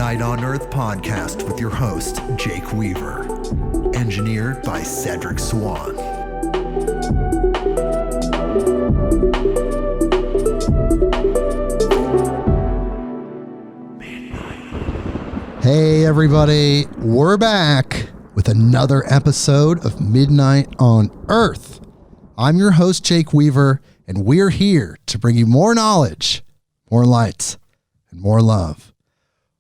Midnight on Earth podcast with your host, Jake Weaver. Engineered by Cedric Swan. Hey everybody, we're back with another episode of Midnight on Earth. I'm your host, Jake Weaver, and we're here to bring you more knowledge, more light, and more love.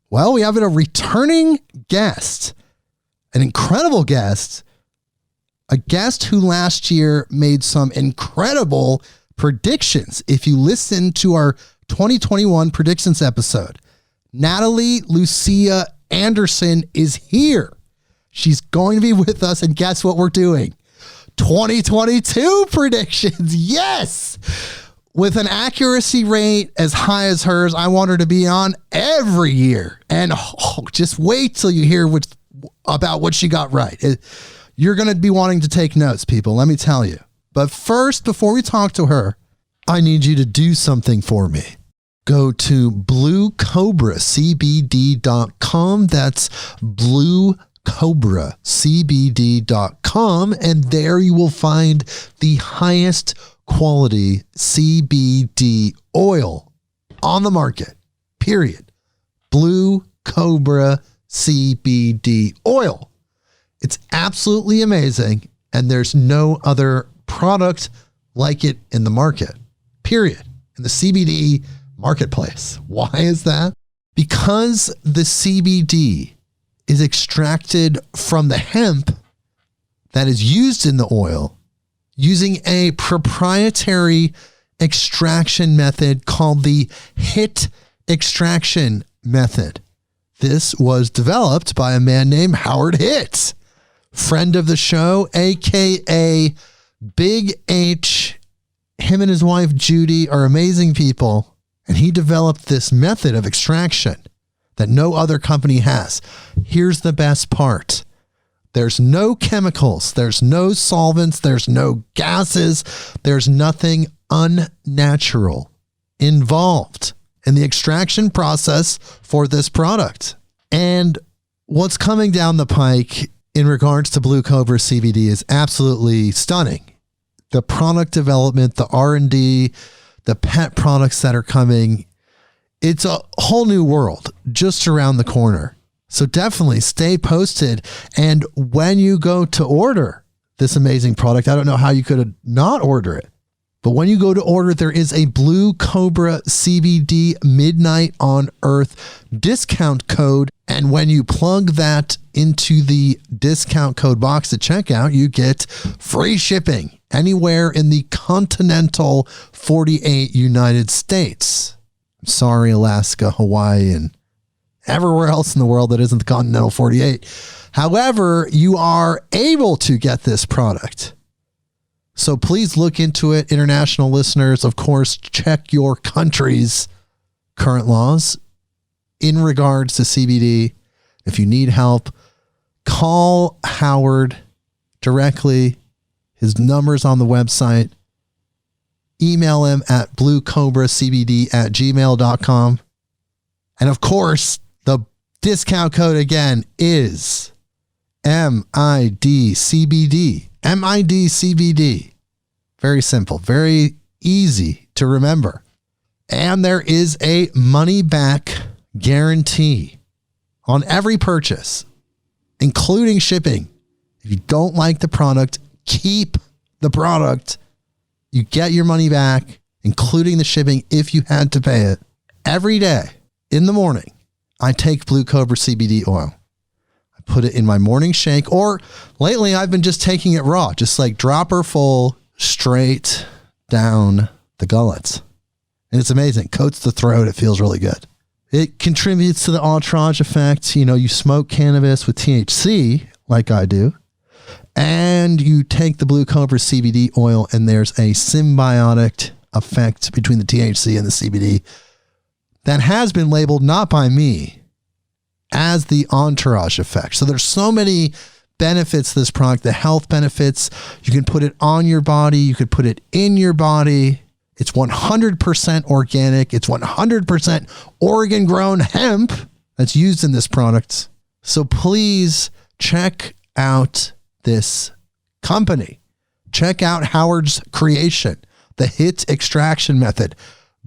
Well, we have a returning guest, an incredible guest, a guest who last year made some incredible predictions. If you listen to our 2021 predictions episode, Natalie Lucia Anderson is here. She's going to be with us, and guess what we're doing? 2022 predictions. Yes! With an accuracy rate as high as hers, I want her to be on every year. And just wait till you hear about what she got right. You're going to be wanting to take notes, people, let me tell you. But first, before we talk to her, I need you to do something for me. Go to bluecobracbd.com. That's bluecobracbd.com. And there you will find the highest quality CBD oil on the market, period. Blue Cobra CBD oil. It's absolutely amazing, and there's no other product like it in the market, period. In the CBD marketplace. Why is that? Because the CBD is extracted from the hemp that is used in the oil using a proprietary extraction method called the HIT extraction method. This was developed by a man named Howard Hitt, friend of the show, aka Big H. Him and his wife Judy are amazing people, and he developed this method of extraction that no other company has. Here's the best part. There's no chemicals, there's no solvents, there's no gases, there's nothing unnatural involved in the extraction process for this product. And what's coming down the pike in regards to Blue Cobra CBD is absolutely stunning. The product development, the R&D, the pet products that are coming, it's a whole new world just around the corner. So definitely stay posted. And when you go to order this amazing product, I don't know how you could not order it, but when you go to order, there is a Blue Cobra CBD Midnight on Earth discount code. And when you plug that into the discount code box at checkout, you get free shipping anywhere in the continental 48 United States. I'm sorry, Alaska, Hawaii, and everywhere else in the world that isn't the continental 48. However, you are able to get this product. So please look into it. International listeners, of course, check your country's current laws in regards to CBD. If you need help, call Howard directly. His number's on the website. Email him at bluecobracbd@gmail.com. And of course, the discount code again is MIDCBD. MIDCBD. Very simple, very easy to remember. And there is a money back guarantee on every purchase, including shipping. If you don't like the product, keep the product. You get your money back, including the shipping if you had to pay it. Every day in the morning, I take Blue Cobra CBD oil. I put it in my morning shake, or lately I've been just taking it raw, just like dropper full straight down the gullets. And it's amazing. Coats the throat. It feels really good. It contributes to the entourage effect. You know, you smoke cannabis with THC like I do, and you take the Blue Cobra CBD oil, and there's a symbiotic effect between the THC and the CBD that has been labeled, not by me, as the entourage effect. So there's so many benefits to this product, the health benefits. You can put it on your body. You could put it in your body. It's 100% organic. It's 100% Oregon grown hemp. that's used in this product. So please check out this company. Check out Howard's creation, the HIT extraction method.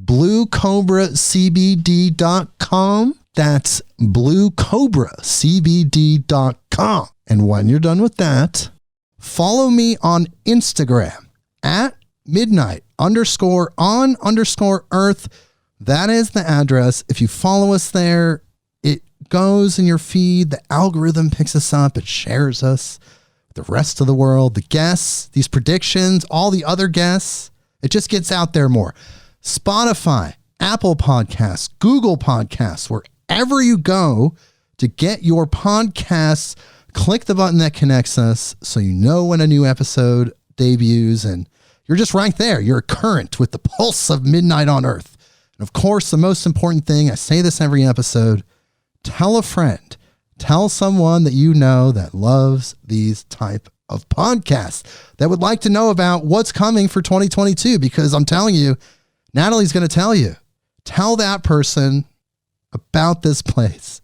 BlueCobraCBD.com. That's BlueCobraCBD.com. And when you're done with that, follow me on Instagram at midnight_on_earth. That is the address. If you follow us there, it goes in your feed. The algorithm picks us up. It shares us with the rest of the world. The guests, these predictions, all the other guests, it just gets out there more. Spotify, Apple Podcasts, Google Podcasts, wherever you go to get your podcasts, click the button that connects us so you know when a new episode debuts, and you're just right there. You're current with the pulse of Midnight on Earth. And of course, the most important thing, I say this every episode, tell a friend, tell someone that you know that loves these type of podcasts, that would like to know about what's coming for 2022, because I'm telling you, Natalie's going to tell you. Tell that about this place.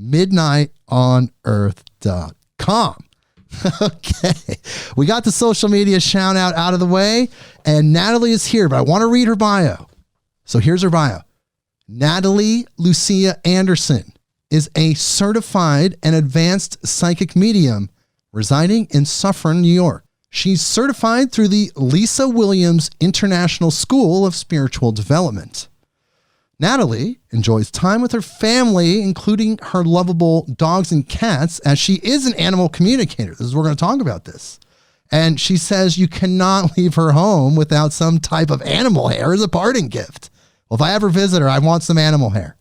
midnightonearth.com. Okay. We got the social media shout out of the way, and Natalie is here, but I want to read her bio. So here's her bio. Natalie Lucia Anderson is a certified and advanced psychic medium residing in Suffern, New York. She's certified through the Lisa Williams International School of Spiritual Development. Natalie enjoys time with her family, including her lovable dogs and cats, as she is an animal communicator. We're going to talk about this. And she says you cannot leave her home without some type of animal hair as a parting gift. Well, if I ever visit her, I want some animal hair.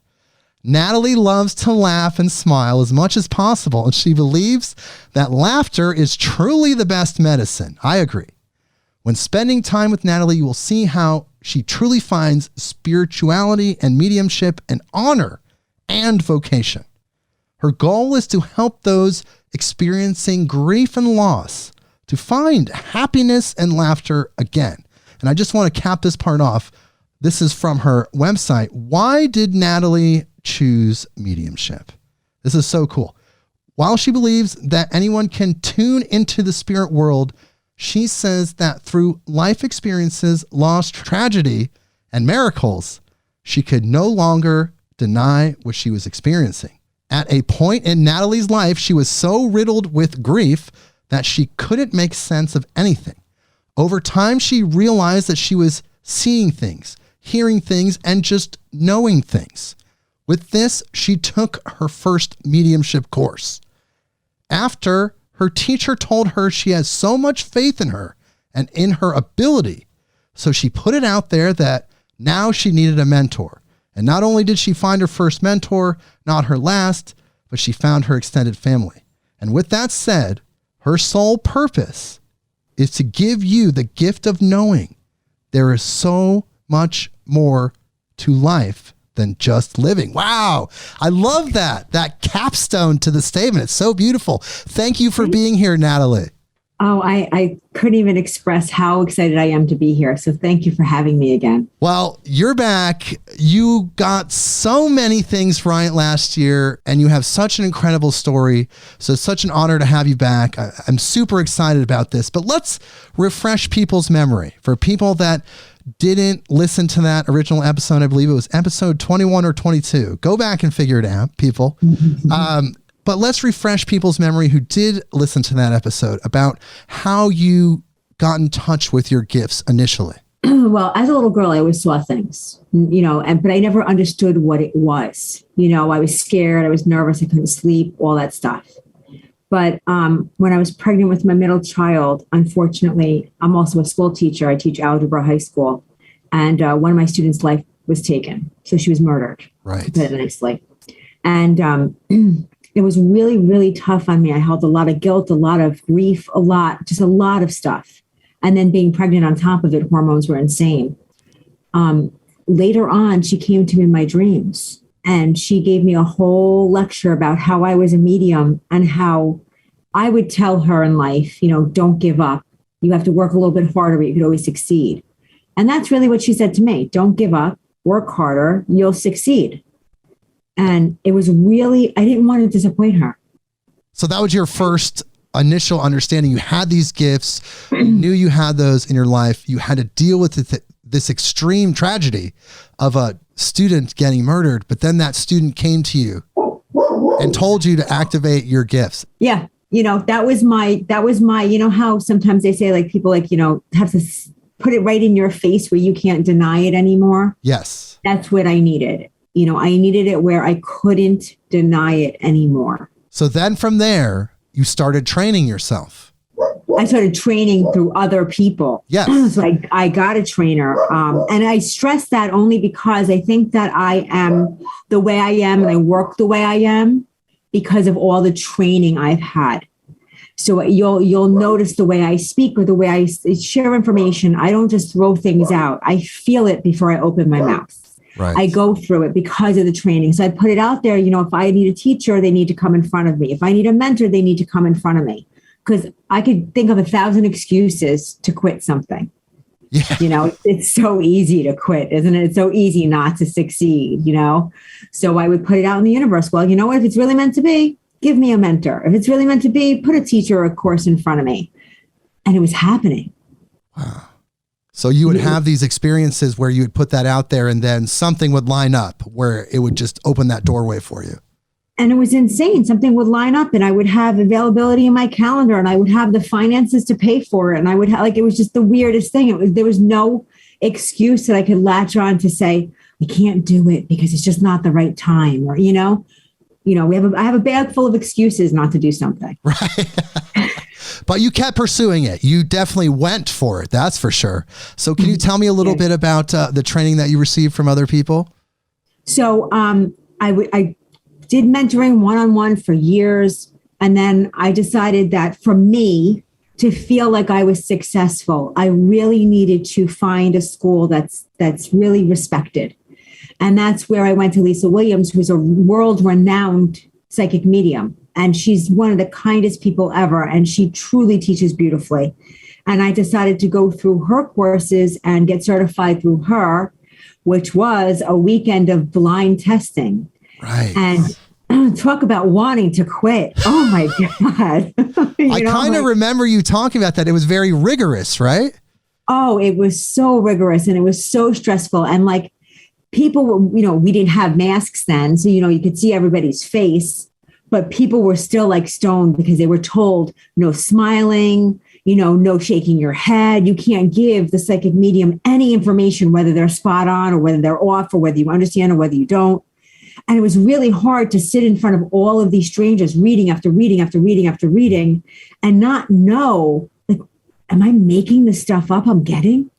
Natalie loves to laugh and smile as much as possible, and she believes that laughter is truly the best medicine. I agree. When spending time with Natalie, you will see how she truly finds spirituality and mediumship an honor and vocation. Her goal is to help those experiencing grief and loss to find happiness and laughter again. And I just want to cap this part off. This is from her website. Why did Natalie choose mediumship? This is so cool. While she believes that anyone can tune into the spirit world, she says that through life experiences, loss, tragedy, and miracles, she could no longer deny what she was experiencing. At a point in Natalie's life, she was so riddled with grief that she couldn't make sense of anything. Over time, she realized that she was seeing things, hearing things, and just knowing things. With this, she took her first mediumship course. After, her teacher told her she has so much faith in her and in her ability, so she put it out there that now she needed a mentor. And not only did she find her first mentor, not her last, but she found her extended family. And with that said, her sole purpose is to give you the gift of knowing there is so much more to life than just living. Wow. I love that capstone to the statement. It's so beautiful. Thank you for being here, Natalie. Oh, I couldn't even express how excited I am to be here. So thank you for having me again. Well, you're back. You got so many things right last year, and you have such an incredible story. So it's such an honor to have you back. I'm super excited about this, but let's refresh people's memory for people that didn't listen to that original episode. I believe it was episode 21 or 22. Go back and figure it out, people. But let's refresh people's memory who did listen to that episode about how you got in touch with your gifts initially. Well, as a little girl, I always saw things, but I never understood what it was. I was scared. I was nervous. I couldn't sleep, all that stuff. But when I was pregnant with my middle child, unfortunately, I'm also a school teacher. I teach algebra high school. And one of my students' life was taken. So she was murdered. Right. To put it nicely. And it was really, really tough on me. I held a lot of guilt, a lot of grief, a lot of stuff. And then being pregnant on top of it, hormones were insane. Later on, she came to me in my dreams. And she gave me a whole lecture about how I was a medium and how I would tell her in life, don't give up. You have to work a little bit harder, but you could always succeed. And that's really what she said to me. Don't give up, work harder, you'll succeed. And it was really, I didn't want to disappoint her. So that was your first initial understanding. You had these gifts, you knew you had those in your life. You had to deal with this extreme tragedy of a student getting murdered, but then that student came to you and told you to activate your gifts. Yeah. That was my, how sometimes they say like people like, have to put it right in your face where you can't deny it anymore. Yes. That's what I needed. I needed it where I couldn't deny it anymore. So then from there, you started training yourself. I started training through other people. Yes. So I got a trainer. And I stress that only because I think that I am the way I am and I work the way I am because of all the training I've had. So you'll notice the way I speak or the way I share information. I don't just throw things out. I feel it before I open my mouth. Right. I go through it because of the training. So I put it out there, if I need a teacher, they need to come in front of me. If I need a mentor, they need to come in front of me. Because I could think of 1,000 excuses to quit something. Yeah. It's so easy to quit, isn't it? It's so easy not to succeed, So I would put it out in the universe. Well, what? If it's really meant to be, give me a mentor. If it's really meant to be, put a teacher or a course in front of me. And it was happening. Wow. So you would have these experiences where you would put that out there and then something would line up where it would just open that doorway for you. And it was insane. Something would line up and I would have availability in my calendar and I would have the finances to pay for it. And I would have it was just the weirdest thing. There was no excuse that I could latch on to say, I can't do it because it's just not the right time. Or, I have a bag full of excuses not to do something. Right. But you kept pursuing it. You definitely went for it. That's for sure. So can you tell me a little bit about the training that you received from other people? So I did mentoring one-on-one for years. And then I decided that for me to feel like I was successful, I really needed to find a school that's really respected. And that's where I went to Lisa Williams, who's a world-renowned psychic medium. And she's one of the kindest people ever. And she truly teaches beautifully. And I decided to go through her courses and get certified through her, which was a weekend of blind testing. Right. And talk about wanting to quit. Oh my God. I kind of remember you talking about that. It was very rigorous, right? Oh, it was so rigorous and it was so stressful. And like people were, we didn't have masks then. So, you could see everybody's face, but people were still like stoned because they were told no smiling, no shaking your head. You can't give the psychic medium any information, whether they're spot on or whether they're off or whether you understand or whether you don't. And it was really hard to sit in front of all of these strangers reading after reading after reading after reading and not know, like, am I making the stuff up I'm getting?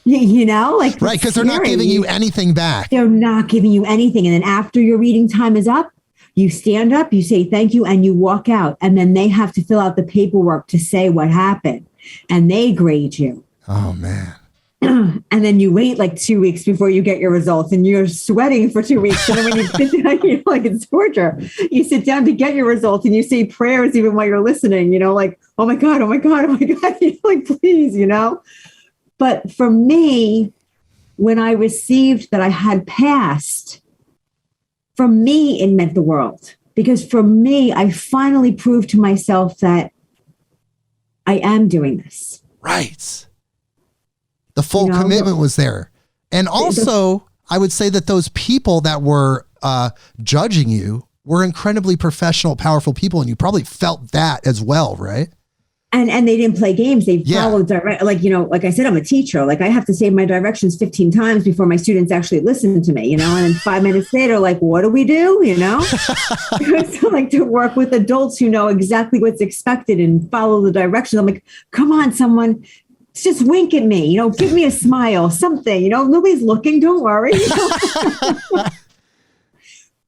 Like, right. Because they're not giving you anything back. They're not giving you anything. And then after your reading time is up, you stand up, you say thank you, and you walk out. And then they have to fill out the paperwork to say what happened. And they grade you. Oh, man. And then you wait like 2 weeks before you get your results and you're sweating for 2 weeks. And then when you sit down, like it's torture. You sit down to get your results and you say prayers even while you're listening, like, oh my God, oh my God, oh my God, like, please, But for me, when I received that I had passed, for me, it meant the world. Because for me, I finally proved to myself that I am doing this. Right. The full commitment was there. And also, I would say that those people that were judging you were incredibly professional, powerful people. And you probably felt that as well, right? And they didn't play games. They followed direct. Like, like I said, I'm a teacher. Like I have to say my directions 15 times before my students actually listen to me, and then 5 minutes later, like, what do we do? So like to work with adults who know exactly what's expected and follow the directions. I'm like, come on, someone. Just wink at me, give me a smile, something, nobody's looking, don't worry.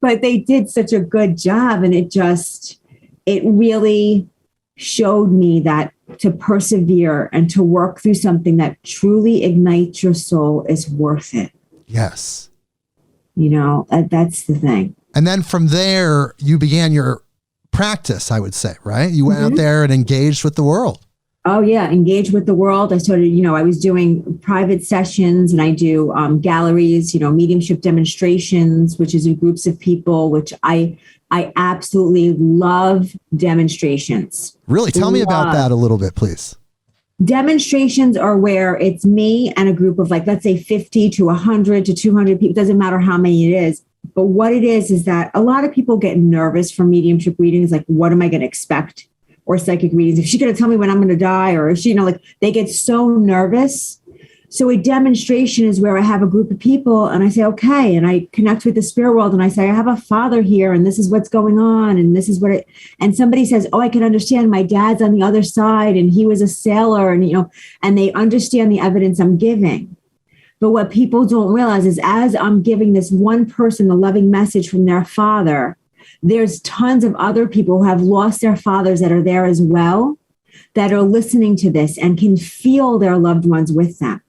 But they did such a good job. And it really showed me that to persevere and to work through something that truly ignites your soul is worth it. Yes. That's the thing. And then from there, you began your practice, I would say, right? You went out there and engaged with the world. Oh yeah, engage with the world. I started, I was doing private sessions, and I do galleries, mediumship demonstrations, which is in groups of people, which I absolutely love demonstrations. Really? Tell me about that a little bit, please. Demonstrations are where it's me and a group of, like, let's say 50 to 100 to 200 people. Doesn't matter how many it is. But what it is that a lot of people get nervous for mediumship readings. Like, what am I going to expect? Or psychic readings. Is she going to tell me when I'm going to die? Or is she, like, they get so nervous. So a demonstration is where I have a group of people and I say, okay, and I connect with the spirit world and I say, I have a father here and this is what's going on. And this is what it, and somebody says, oh, I can understand, my dad's on the other side and he was a sailor, and, and they understand the evidence I'm giving. But what people don't realize is, as I'm giving this one person the loving message from their father, there's tons of other people who have lost their fathers that are there as well, that are listening to this and can feel their loved ones with them.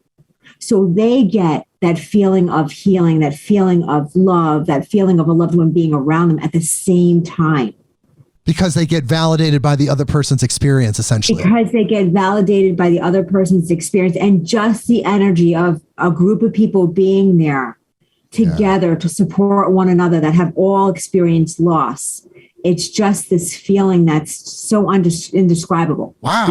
So they get that feeling of healing, that feeling of love, that feeling of a loved one being around them at the same time. Because they get validated by the other person's experience, essentially. Because they get validated by the other person's experience, and just the energy of a group of people being there together to support one another that have all experienced loss. It's just this feeling that's so indescribable. Wow.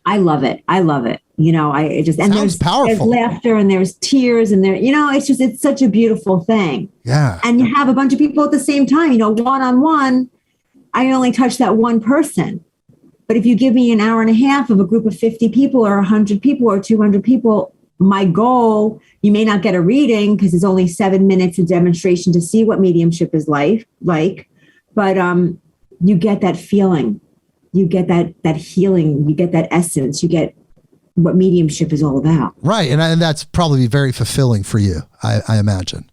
I love it. I love it. Sounds powerful. There's laughter and there's tears and it's such a beautiful thing. Yeah. And you have a bunch of people at the same time, one-on-one. I only touch that one person. But if you give me an hour and a half of a group of 50 people or 100 people or 200 people, my goal, you may not get a reading because it's only 7 minutes of demonstration to see what mediumship is like, but you get that feeling, you get that healing, you get that essence, you get what mediumship is all about. Right. And that's probably very fulfilling for you, I imagine.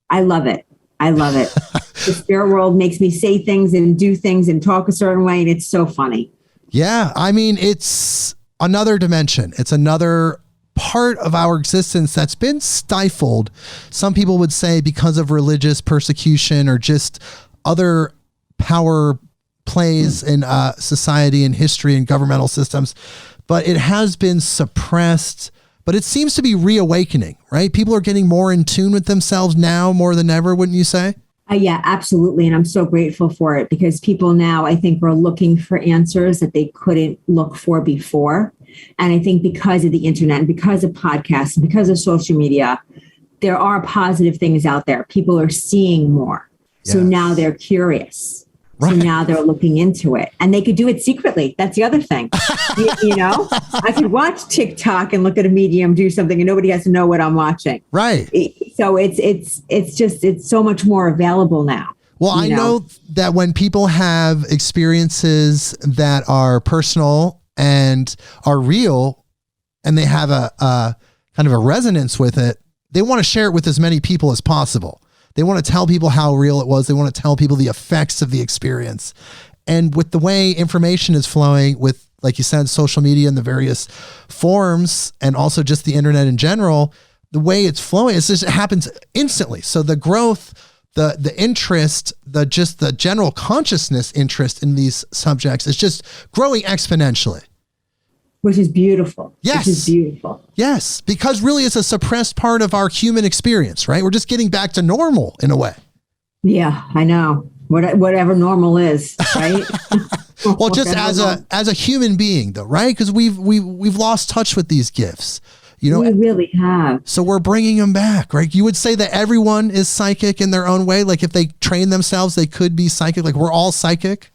I love it. The spirit world makes me say things and do things and talk a certain way. And it's so funny. Yeah. I mean, it's another dimension. It's another part of our existence that's been stifled. Some people would say because of religious persecution or just other power plays in society and history and governmental systems. But it has been suppressed, but it seems to be reawakening, right? People are getting more in tune with themselves now more than ever, wouldn't you say? Yeah, absolutely. And I'm so grateful for it, because people now, I think, are looking for answers that they couldn't look for before. And I think because of the internet and because of podcasts and because of social media, there are positive things out there. People are seeing more. Yes. So now they're curious. Right. So now they're looking into it, and they could do it secretly. That's the other thing. I could watch TikTok and look at a medium do something and nobody has to know what I'm watching. Right. So it's so much more available now. Well, I know that when people have experiences that are personal and are real, and they have a kind of a resonance with it, they want to share it with as many people as possible. They want to tell people how real it was. They want to tell people the effects of the experience. And with the way information is flowing with, like you said, social media and the various forms, and also just the internet in general, the way it's flowing, it happens instantly. So the growth, the interest, the general consciousness interest in these subjects is just growing exponentially. Which is beautiful. Yes. Which is beautiful. Yes, because really it's a suppressed part of our human experience, right? We're just getting back to normal in a way. Yeah, I know. Whatever normal is, right? Well, just as a human being, though, right? Because we've lost touch with these gifts. We really have. So we're bringing them back, right? You would say that everyone is psychic in their own way. Like if they train themselves, they could be psychic. Like we're all psychic.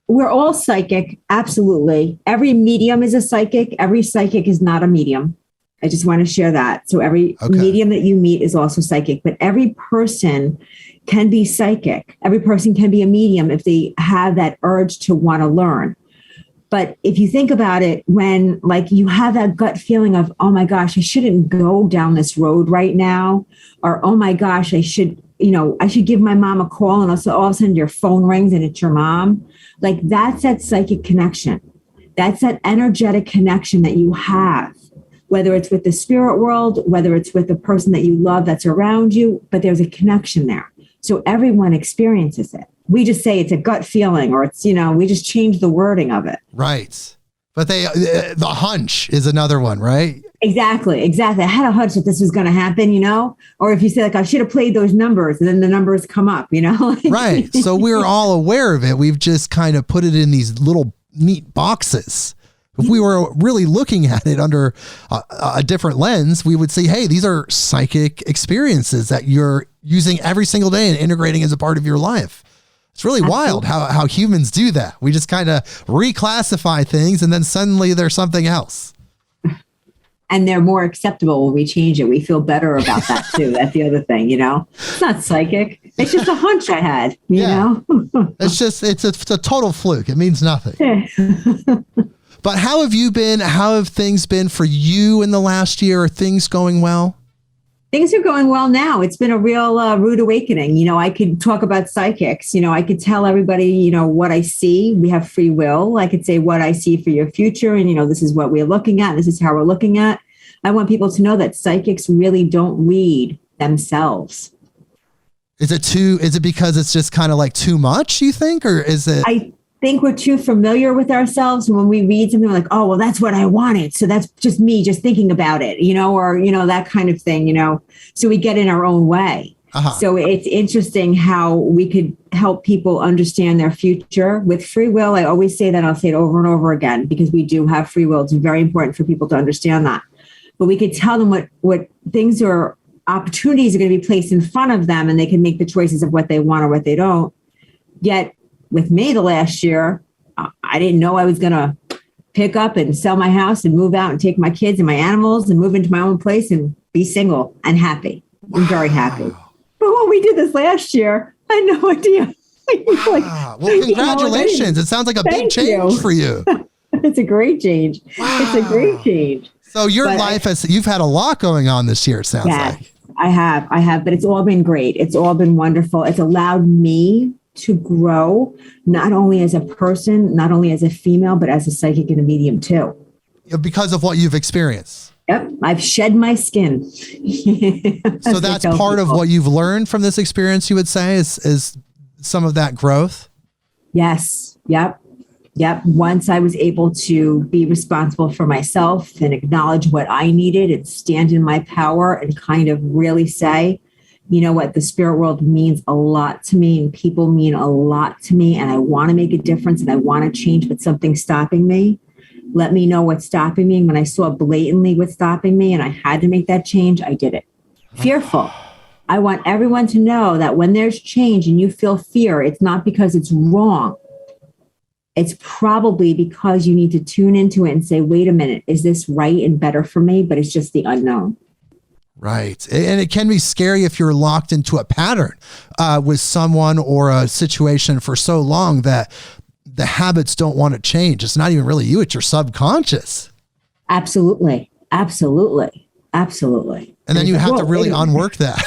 We're all psychic. Absolutely. Every medium is a psychic. Every psychic is not a medium. I just want to share that. So every medium that you meet is also psychic, but every person can be psychic. Every person can be a medium if they have that urge to want to learn. But if you think about it, when like you have that gut feeling of, oh my gosh, I shouldn't go down this road right now, or, oh my gosh, I should give my mom a call, and also all of a sudden your phone rings and it's your mom. Like that's that psychic connection. That's that energetic connection that you have, whether it's with the spirit world, whether it's with the person that you love that's around you, but there's a connection there. So everyone experiences it. We just say it's a gut feeling, or it's, we just change the wording of it. Right. But the hunch is another one, right? Exactly. I had a hunch that this was going to happen, or if you say like, I should have played those numbers, and then the numbers come up, Right. So we're all aware of it. We've just kind of put it in these little neat boxes. If we were really looking at it under a different lens, we would say, hey, these are psychic experiences that you're using every single day and integrating as a part of your life. It's really wild how humans do that. We just kind of reclassify things and then suddenly there's something else. And they're more acceptable when we change it. We feel better about that too. That's the other thing, It's not psychic. It's just a hunch I had, you know? It's a total fluke. It means nothing. But how have you been? How have things been for you in the last year? Are things going well? Things are going well now. It's been a real rude awakening. I could talk about psychics. I could tell everybody, what I see. We have free will. I could say what I see for your future. And, this is what we're looking at. This is how we're looking at. I want people to know that psychics really don't read themselves. Is it because it's just kind of like too much, you think? Or is it? I think we're too familiar with ourselves. And when we read something, we're like, oh, well, that's what I wanted. So that's just me just thinking about it, or, that kind of thing, so we get in our own way. So it's interesting how we could help people understand their future with free will. I always say that. I'll say it over and over again, because we do have free will. It's very important for people to understand that. But we could tell them what things or opportunities are going to be placed in front of them, and they can make the choices of what they want or what they don't. Yet with me the last year, I didn't know I was going to pick up and sell my house and move out and take my kids and my animals and move into my own place and be single and happy. I'm very happy. But when we did this last year, I had no idea. Wow. Well, congratulations. It sounds like a big change for you. It's a great change. Wow. It's a great change. So your life you've had a lot going on this year, it sounds like. I have, but it's all been great. It's all been wonderful. It's allowed me to grow, not only as a person, not only as a female, but as a psychic and a medium too. Because of what you've experienced. Yep. I've shed my skin. So that's part of what you've learned from this experience, you would say, is some of that growth? Yes. Yep. Once I was able to be responsible for myself and acknowledge what I needed and stand in my power and kind of really say, you know what, the spirit world means a lot to me and people mean a lot to me, and I want to make a difference and I want to change, but something's stopping me. Let me know what's stopping me. When I saw blatantly what's stopping me and I had to make that change, I did it. Fearful. I want everyone to know that when there's change and you feel fear, it's not because it's wrong. It's probably because you need to tune into it and say, wait a minute, is this right and better for me? But it's just the unknown. Right. And it can be scary if you're locked into a pattern with someone or a situation for so long that the habits don't want to change. It's not even really you, it's your subconscious. Absolutely. And then you have to really unwork that.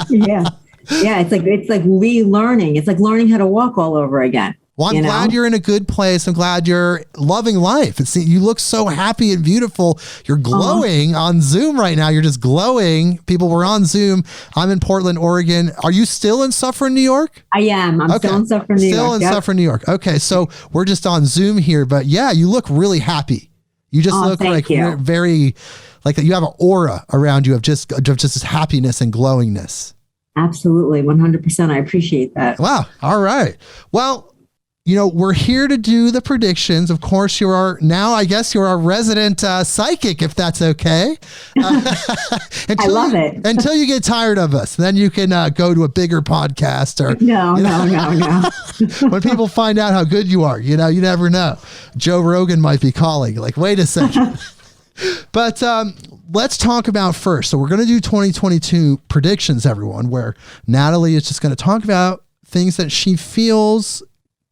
Yeah. It's like relearning. It's like learning how to walk all over again. Well, I'm glad you're in a good place. I'm glad you're loving life. You look so happy and beautiful. You're glowing on Zoom right now. You're just glowing. People, were on Zoom. I'm in Portland, Oregon. Are you still in Suffern, New York? I am. I'm still in Suffern, New York. Still in Suffern, New York. Okay, so we're just on Zoom here. But yeah, you look really happy. You just look like very, like you have an aura around you of just this happiness and glowingness. Absolutely. 100%. I appreciate that. Wow. All right. Well, we're here to do the predictions. Of course, you're our resident psychic, if that's okay. I love it. Until you get tired of us, then you can go to a bigger podcast. Or No. When people find out how good you are, you never know. Joe Rogan might be calling, like, wait a second. But let's talk about first. So we're going to do 2022 predictions, everyone, where Natalie is just going to talk about things that she feels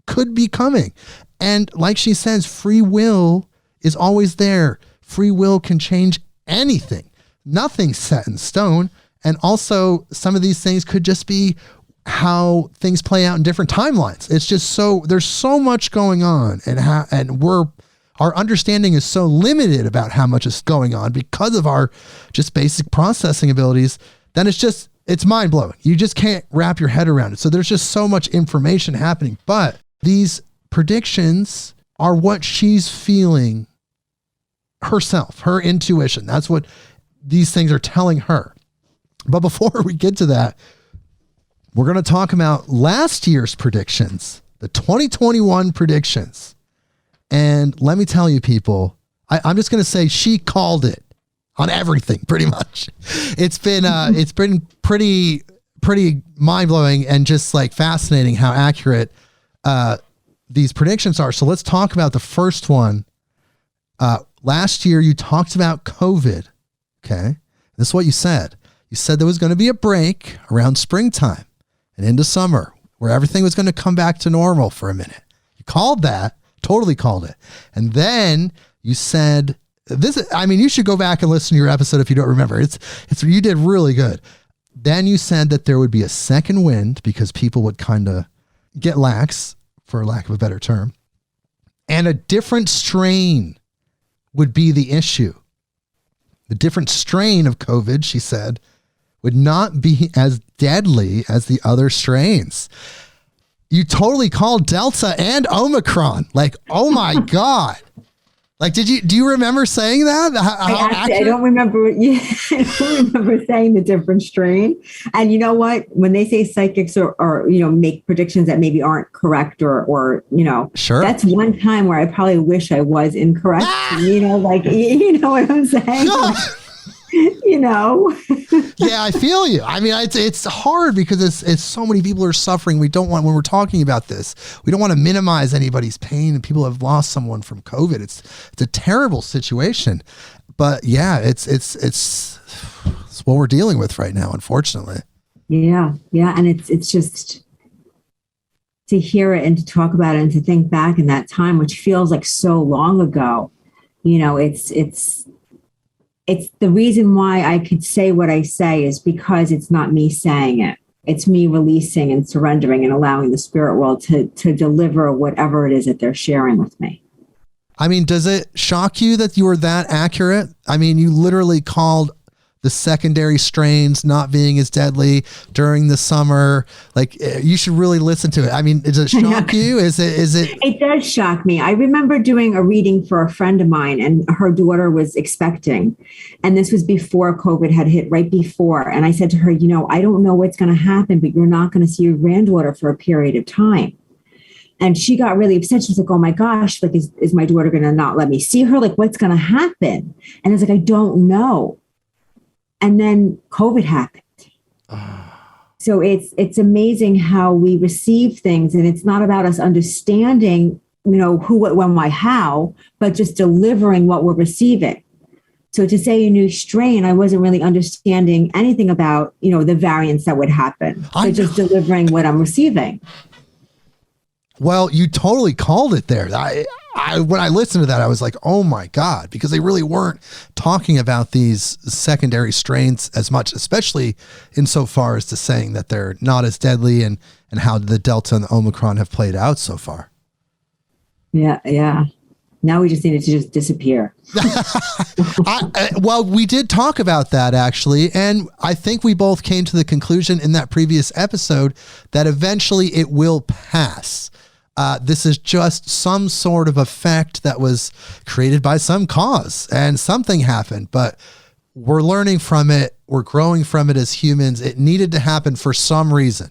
could be coming. And like she says, free will is always there. Free will can change anything. Nothing's set in stone. And also some of these things could just be how things play out in different timelines. It's just there's so much going on, and our understanding is so limited about how much is going on because of our just basic processing abilities. Then it's mind blowing. You just can't wrap your head around it. So there's just so much information happening, but these predictions are what she's feeling herself, her intuition. That's what these things are telling her. But before we get to that, we're going to talk about last year's predictions, the 2021 predictions. And let me tell you, people, I'm just going to say she called it on everything, pretty much. It's been pretty mind blowing and just like fascinating how accurate these predictions are. So let's talk about the first one. Last year, you talked about COVID. Okay. This is what you said. You said there was going to be a break around springtime and into summer where everything was going to come back to normal for a minute. You called that, totally called it. And then you said this, I mean, you should go back and listen to your episode if you don't remember. You did really good. Then you said that there would be a second wind because people would kind of get lax, for lack of a better term, and a different strain would be the issue. The different strain of COVID, she said, would not be as deadly as the other strains. You totally called Delta and Omicron. Like, oh my God. Like, do you remember saying that? I don't remember. Yeah, I don't remember saying the different strain. And you know what? When they say psychics or make predictions that maybe aren't correct or sure, that's one time where I probably wish I was incorrect. You know what I'm saying? Yeah, I feel you. I mean, it's hard because it's so many people are suffering. We don't want, when we're talking about this, we don't want to minimize anybody's pain, and people have lost someone from COVID. It's a terrible situation, but yeah, it's what we're dealing with right now, unfortunately. Yeah. And it's just to hear it and to talk about it and to think back in that time, which feels like so long ago, it's the reason why I could say what I say is because it's not me saying it. It's me releasing and surrendering and allowing the spirit world to deliver whatever it is that they're sharing with me. I mean, does it shock you that you were that accurate? I mean, you literally called the secondary strains not being as deadly during the summer. Like, you should really listen to it. I mean, does it shock you? Is it? It does shock me. I remember doing a reading for a friend of mine, and her daughter was expecting. And this was before COVID had hit, right before. And I said to her, I don't know what's going to happen, but you're not going to see your granddaughter for a period of time. And she got really upset. She's like, oh my gosh, like, is my daughter going to not let me see her? Like, what's going to happen? And I was like, I don't know. And then COVID happened. So it's amazing how we receive things, and it's not about us understanding, who, what, when, why, how, but just delivering what we're receiving. So to say a new strain, I wasn't really understanding anything about, the variants that would happen. So just delivering what I'm receiving. Well, you totally called it there. When I listened to that, I was like, oh my God, because they really weren't talking about these secondary strains as much, especially insofar as to saying that they're not as deadly and how the Delta and the Omicron have played out so far. Yeah. Now we just need it to just disappear. Well, we did talk about that actually. And I think we both came to the conclusion in that previous episode that eventually it will pass. This is just some sort of effect that was created by some cause, and something happened, but we're learning from it. We're growing from it as humans. It needed to happen for some reason.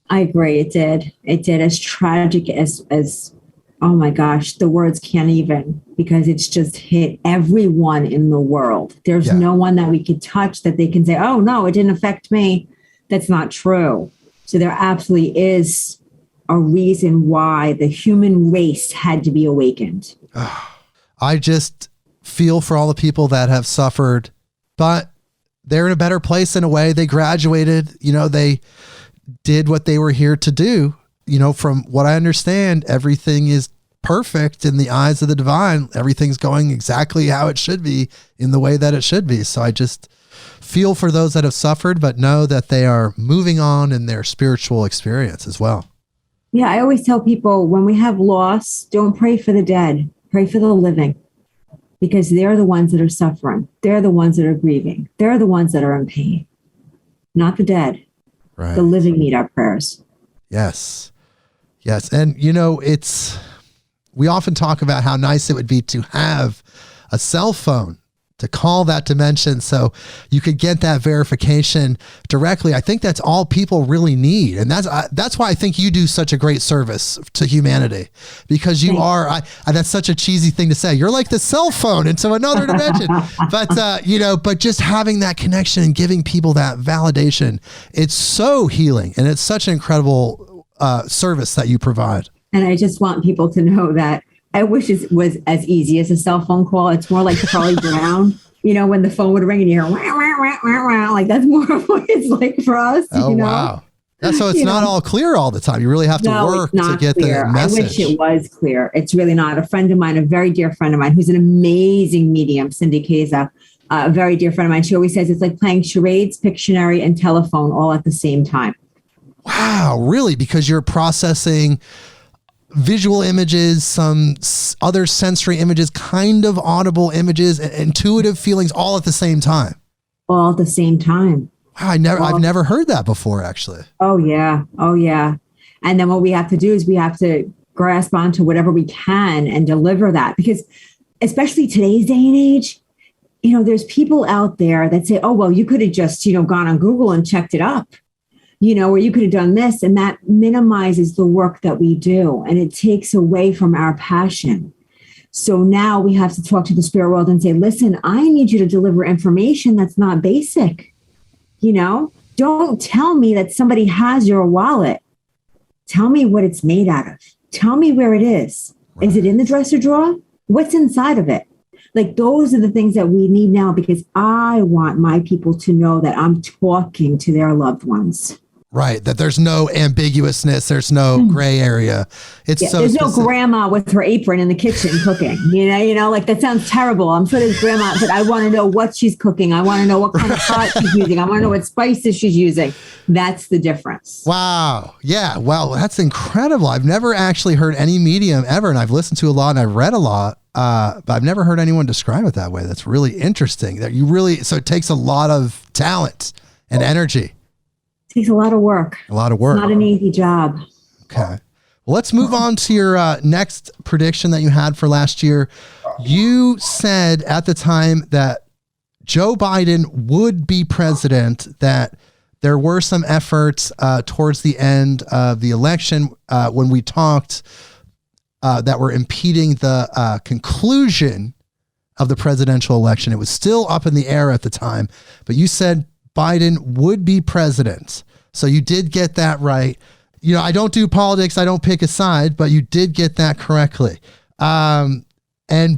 I agree. It did. As tragic as oh my gosh, the words can't even, because it's just hit everyone in the world. There's no one that we could touch that they can say, oh no, it didn't affect me. That's not true. So there absolutely is a reason why the human race had to be awakened. I just feel for all the people that have suffered, but they're in a better place in a way. They graduated, they did what they were here to do. From what I understand, everything is perfect in the eyes of the divine. Everything's going exactly how it should be, in the way that it should be. So I just feel for those that have suffered, but know that they are moving on in their spiritual experience as well. Yeah, I always tell people, when we have loss, don't pray for the dead, pray for the living, because they're the ones that are suffering. They're the ones that are grieving. They're the ones that are in pain, not the dead. Right. The living need our prayers. Yes. And, it's we often talk about how nice it would be to have a cell phone to call that dimension so you could get that verification directly. I think that's all people really need. And that's why I think you do such a great service to humanity, because you are, that's such a cheesy thing to say. You're like the cell phone into another dimension, but but just having that connection and giving people that validation, it's so healing. And it's such an incredible service that you provide. And I just want people to know that I wish it was as easy as a cell phone call. It's more like Charlie Brown, when the phone would ring and you hear, wah, wah, wah, wah, wah. Like that's more of what it's like for us. Oh, wow. So it's not all clear all the time. You really have to work to get the message. I wish it was clear. It's really not. A friend of mine, a very dear friend of mine, who's an amazing medium, Cindy Keza, a very dear friend of mine. She always says it's like playing charades, Pictionary, and telephone all at the same time. Wow, really? Because you're processing visual images, some other sensory images, kind of audible images, and intuitive feelings all at the same time. All at the same time. Wow, I've never heard that before, actually. Oh yeah. And then what we have to do is we have to grasp onto whatever we can and deliver that, because especially today's day and age, there's people out there that say, oh, well, you could have just, gone on Google and checked it up. Or you could have done this, and that minimizes the work that we do, and it takes away from our passion. So now we have to talk to the spirit world and say, listen, I need you to deliver information that's not basic. Don't tell me that somebody has your wallet. Tell me what it's made out of. Tell me where it is. Right. Is it in the dresser drawer? What's inside of it? Like, those are the things that we need now, because I want my people to know that I'm talking to their loved ones. Right. That there's no ambiguousness. There's no gray area. There's no grandma with her apron in the kitchen cooking, like that sounds terrible. I'm sure there's grandma, but I want to know what she's cooking. I want to know what kind of pot she's using. I want to know what spices she's using. That's the difference. Wow. Yeah. Well, that's incredible. I've never actually heard any medium ever. And I've listened to a lot and I've read a lot, but I've never heard anyone describe it that way. That's really interesting so it takes a lot of talent and energy. Takes a lot of work. Not an easy job. Okay. Well, let's move on to your next prediction that you had for last year. You said at the time that Joe Biden would be president, that there were some efforts towards the end of the election when we talked that were impeding the conclusion of the presidential election. It was still up in the air at the time, but you said Biden would be president. So you did get that right. I don't do politics. I don't pick a side, but you did get that correctly. But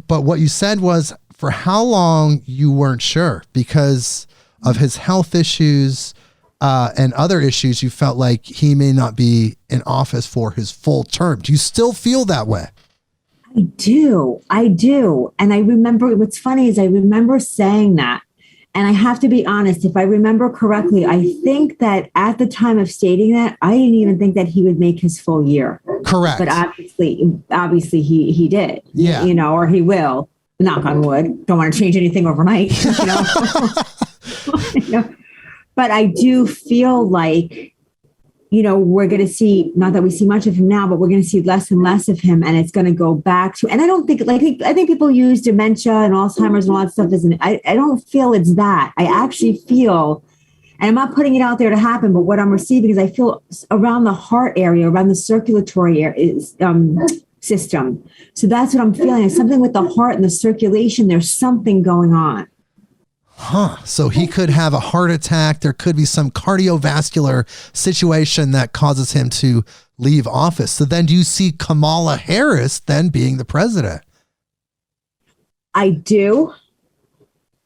what you said was for how long you weren't sure because of his health issues and other issues. You felt like he may not be in office for his full term. Do you still feel that way? I do. And I remember, what's funny is I remember saying that. And I have to be honest, if I remember correctly, I think that at the time of stating that, I didn't even think that he would make his full year. Correct. But obviously he did. Yeah. Or he will. Knock on wood. Don't want to change anything overnight. But I do feel like, we're going to see, not that we see much of him now, but we're going to see less and less of him. And it's going to go back to, and I don't think, I think people use dementia and Alzheimer's and all that stuff. I don't feel it's that. I actually feel, and I'm not putting it out there to happen, but what I'm receiving is I feel around the heart area, around the circulatory system. So that's what I'm feeling. It's something with the heart and the circulation. There's something going on. So he could have a heart attack. There could be some cardiovascular situation that causes him to leave office. So then do you see Kamala Harris then being the president? I do.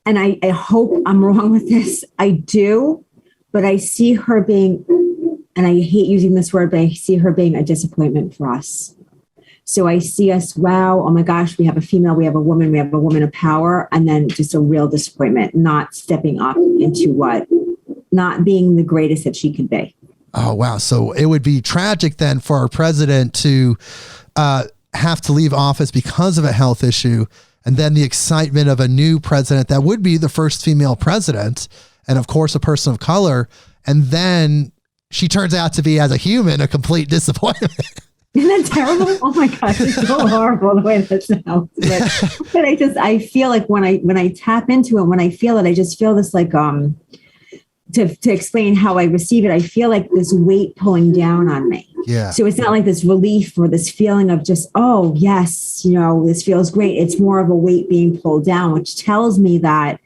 And I hope I'm wrong with this. I do. But I see her being, and I hate using this word, but I see her being a disappointment for us. So I see us, wow, oh my gosh, we have a female, we have a woman of power, and then just a real disappointment, not stepping up into not being the greatest that she could be. Oh, wow. So it would be tragic then for our president to have to leave office because of a health issue. And then the excitement of a new president that would be the first female president. And of course, a person of color. And then she turns out to be, as a human, a complete disappointment. Isn't that terrible? Oh my gosh, it's so horrible the way that sounds. But I feel like when I tap into it, when I feel it, I just feel this like to explain how I receive it, I feel like this weight pulling down on me. Yeah. So it's not like this relief or this feeling of just, oh yes, this feels great. It's more of a weight being pulled down, which tells me that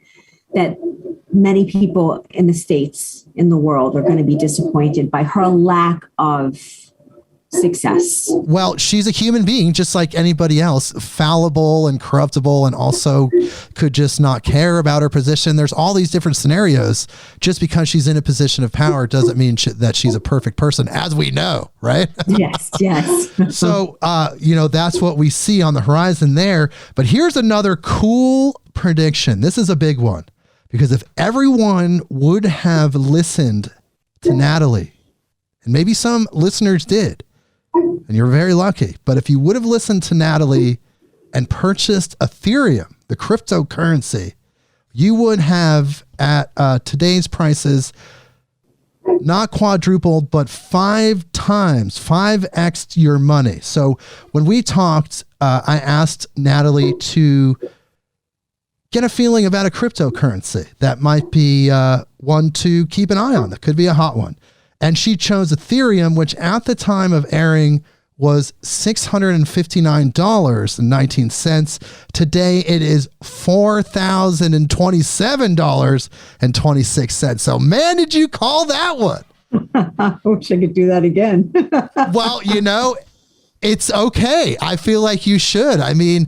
many people in the States, in the world, are going to be disappointed by her lack of success. Well, she's a human being just like anybody else, fallible and corruptible, and also could just not care about her position. There's all these different scenarios. Just because she's in a position of power doesn't mean that she's a perfect person, as we know, right? Yes. So, that's what we see on the horizon there. But here's another cool prediction. This is a big one, because if everyone would have listened to Natalie, and maybe some listeners did, and you're very lucky, but if you would have listened to Natalie and purchased Ethereum, the cryptocurrency, you would have, at today's prices, not quadrupled, but 5x your money. So when we talked, I asked Natalie to get a feeling about a cryptocurrency that might be one to keep an eye on. That could be a hot one. And she chose Ethereum, which at the time of airing was $659.19. Today it is $4,027.26. So man, did you call that one? I wish I could do that again. Well, it's okay. I feel like you should. I mean,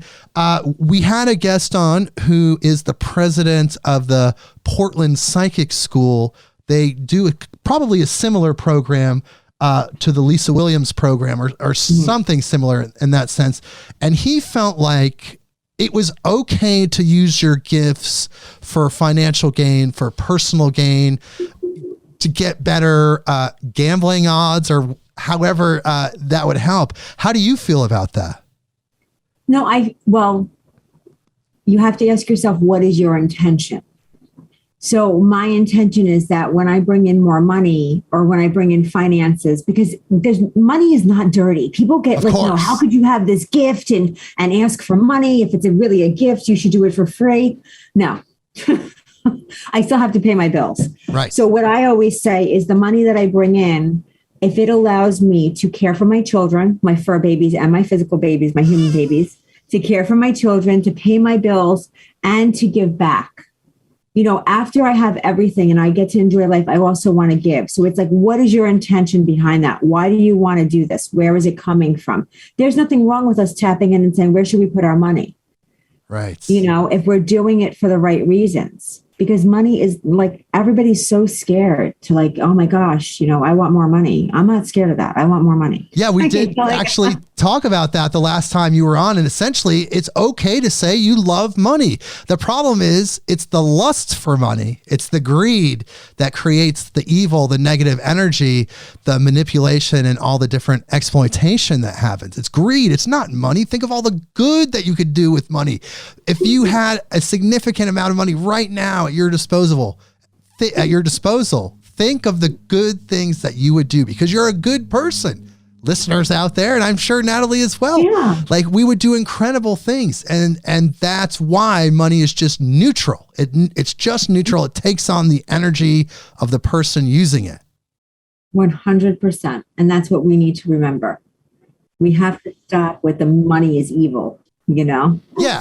we had a guest on who is the president of the Portland Psychic School. They do probably a similar program to the Lisa Williams program, or something similar in that sense. And he felt like it was okay to use your gifts for financial gain, for personal gain, to get better gambling odds, or however that would help. How do you feel about that? No, you have to ask yourself, what is your intention? So my intention is that when I bring in more money, or when I bring in finances, because money is not dirty. People get how could you have this gift and ask for money? If it's really a gift, you should do it for free. No, I still have to pay my bills. Right. So what I always say is the money that I bring in, if it allows me to care for my children, my fur babies and my physical babies, my human babies, to care for my children, to pay my bills, and to give back. After I have everything and I get to enjoy life, I also want to give. So it's like, what is your intention behind that? Why do you want to do this? Where is it coming from? There's nothing wrong with us tapping in and saying, where should we put our money? Right. If we're doing it for the right reasons. Because money is like, everybody's so scared to oh my gosh, I want more money. I'm not scared of that. I want more money. Yeah, we did actually talk about that the last time you were on. And essentially, it's okay to say you love money. The problem is it's the lust for money. It's the greed that creates the evil, the negative energy, the manipulation, and all the different exploitation that happens. It's greed. It's not money. Think of all the good that you could do with money. If you had a significant amount of money right now at your disposal, think of the good things that you would do, because you're a good person. Listeners out there, and I'm sure Natalie as well. Yeah. We would do incredible things, and that's why money is just neutral. It's just neutral. It takes on the energy of the person using it. 100%, and that's what we need to remember. We have to stop with the money is evil. Yeah,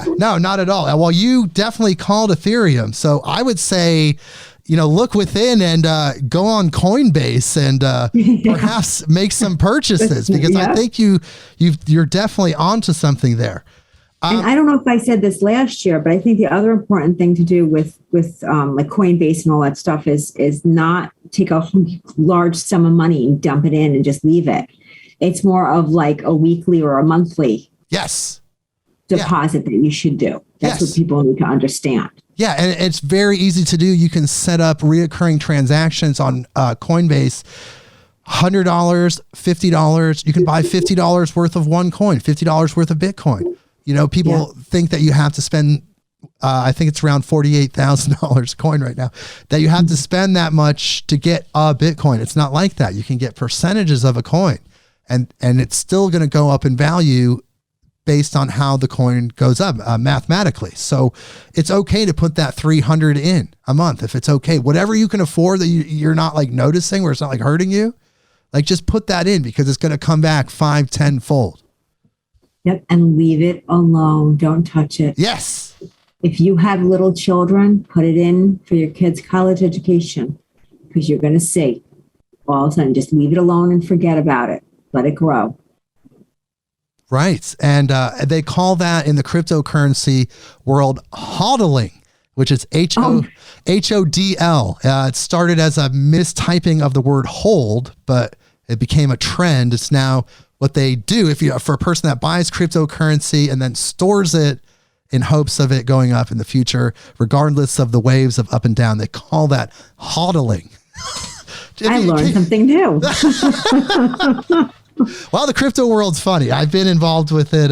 no, not at all. Well, you definitely called Ethereum. So I would say, look within and go on Coinbase and perhaps make some purchases, because I think you're definitely onto something there. And I don't know if I said this last year, but I think the other important thing to do with Coinbase and all that stuff is not take a large sum of money and dump it in and just leave it. It's more of like a weekly or a monthly. Yes. Deposit that you should do. That's what people need to understand. Yeah, and it's very easy to do. You can set up reoccurring transactions on Coinbase. $100, $50. You can buy $50 worth of one coin, $50 worth of Bitcoin. People think that you have to spend, I think it's around $48,000 a coin right now, that you have to spend that much to get a Bitcoin. It's not like that. You can get percentages of a coin. and it's still going to go up in value based on how the coin goes up mathematically. So it's okay to put that 300 in a month if it's okay. Whatever you can afford that you're not like noticing, where it's not like hurting you, like just put that in, because it's going to come back 5-10 fold. Yep. And leave it alone. Don't touch it. Yes. If you have little children, put it in for your kids' college education, because you're going to see all of a sudden, just leave it alone and forget about it. Let it grow. Right. And they call that in the cryptocurrency world hodling, which is Hodl. It started as a mistyping of the word hold, but it became a trend. It's now what they do for a person that buys cryptocurrency and then stores it in hopes of it going up in the future, regardless of the waves of up and down. They call that hodling. I learned something new. Well, the crypto world's funny. I've been involved with it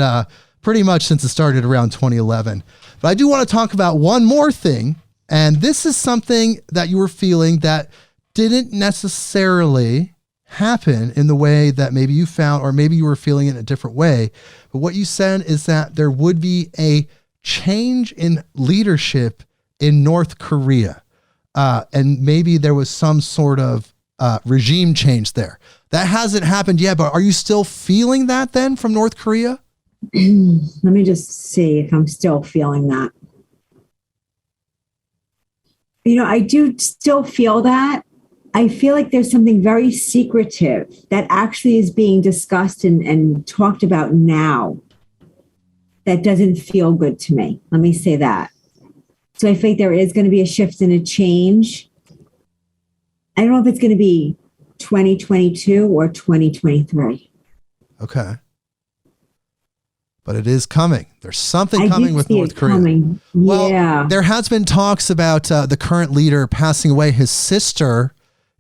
pretty much since it started around 2011. But I do want to talk about one more thing. And this is something that you were feeling that didn't necessarily happen in the way that maybe you found, or maybe you were feeling it in a different way. But what you said is that there would be a change in leadership in North Korea. And maybe there was some sort of regime change there. That hasn't happened yet, but are you still feeling that then from North Korea? Let me just see if I'm still feeling that. I do still feel that. I feel like there's something very secretive that actually is being discussed and talked about now that doesn't feel good to me. Let me say that. So I think there is going to be a shift and a change. I don't know if it's going to be 2022 or 2023. Okay. But it is coming. There's something coming with North Korea. Coming. Well, yeah. There has been talks about the current leader passing away. His sister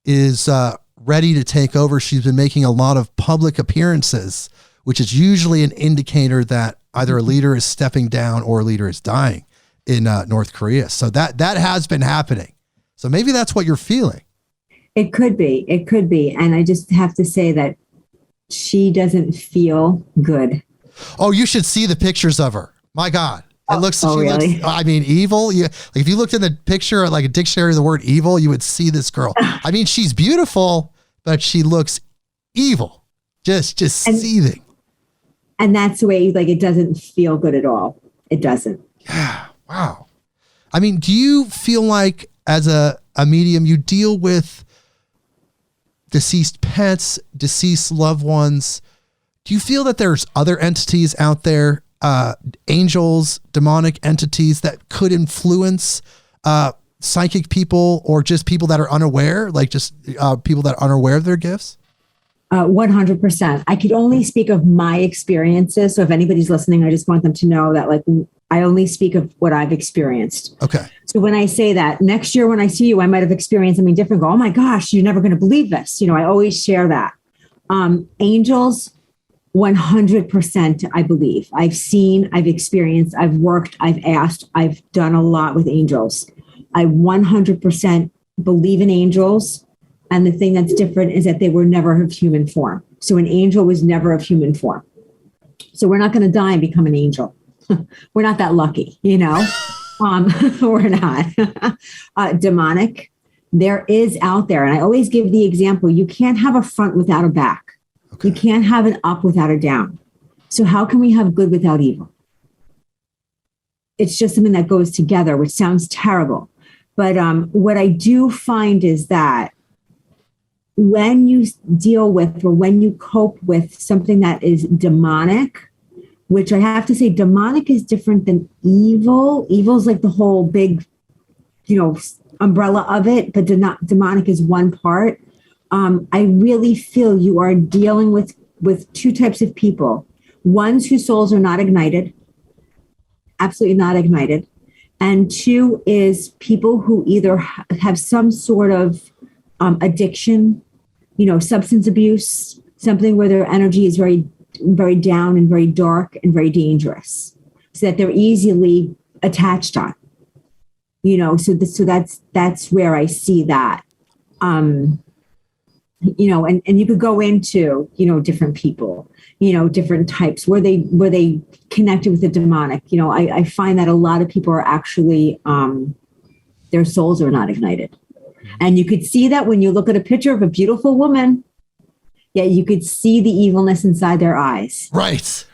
is ready to take over. She's been making a lot of public appearances, which is usually an indicator that either a leader is stepping down or a leader is dying in North Korea. So that has been happening. So maybe that's what you're feeling. It could be. It could be. And I just have to say that she doesn't feel good. Oh, you should see the pictures of her. My God. It looks, really? looks, I mean, evil. Like if you looked in the picture, like a dictionary of the word evil, you would see this girl. I mean, she's beautiful, but she looks evil, just seething. And that's the way, like, it doesn't feel good at all. It doesn't. Yeah. Wow. I mean, do you feel like as a medium, you deal with deceased pets, deceased loved ones? Do you feel that there's other entities out there, angels, demonic entities that could influence psychic people, or just people that are unaware, like just people that are unaware of their gifts? 100%. I could only speak of my experiences. So if anybody's listening, I just want them to know that, like, I only speak of what I've experienced. Okay. So when I say that, next year when I see you, I might have experienced something different. Go, oh my gosh, you're never going to believe this. I always share that. Angels, 100%, I believe. I've seen, I've experienced, I've worked, I've asked, I've done a lot with angels. I 100% believe in angels. And the thing that's different is that they were never of human form. So an angel was never of human form. So we're not going to die and become an angel. We're not that lucky, we're not. Demonic, there is out there. And I always give the example, you can't have a front without a back. Okay. You can't have an up without a down. So how can we have good without evil? It's just something that goes together, which sounds terrible. But what I do find is that when you deal with, or when you cope with something that is demonic, which I have to say, demonic is different than evil. Evil is like the whole big, umbrella of it, but demonic is one part. I really feel you are dealing with two types of people. Ones whose souls are not ignited, absolutely not ignited. And two is people who either have some sort of addiction, substance abuse, something where their energy is very, very down and very dark and very dangerous, so that they're easily attached on, so that's where I see that. and you could go into, different people, different types where they connected with the demonic. I find that a lot of people are actually, their souls are not ignited. And you could see that when you look at a picture of a beautiful woman, yet you could see the evilness inside their eyes. Right.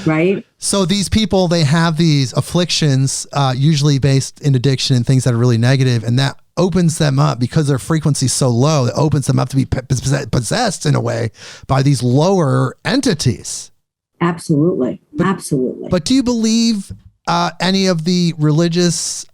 Right. So these people, they have these afflictions, usually based in addiction and things that are really negative, and that opens them up because their frequency is so low. It opens them up to be possessed in a way by these lower entities. Absolutely. Absolutely. But do you believe any of the religious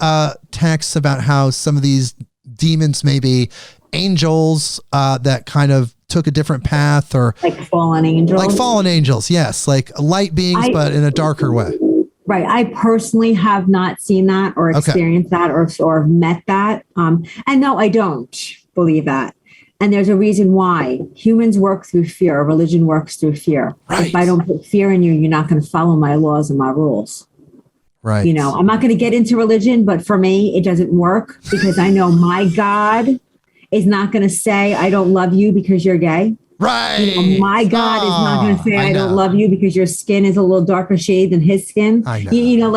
texts about how some of these demons may be angels that kind of took a different path, or like fallen angels? Like fallen angels, yes. Like light beings, but in a darker way. Right. I personally have not seen that or experienced that or met that. And no, I don't believe that. And there's a reason why. Humans work through fear. Religion works through fear. Right. If I don't put fear in you, you're not going to follow my laws and my rules. Right. I'm not going to get into religion, but for me, it doesn't work because I know my God is not going to say, I don't love you because you're gay. Right. My God is not going to say, I don't love you because your skin is a little darker shade than his skin. I know.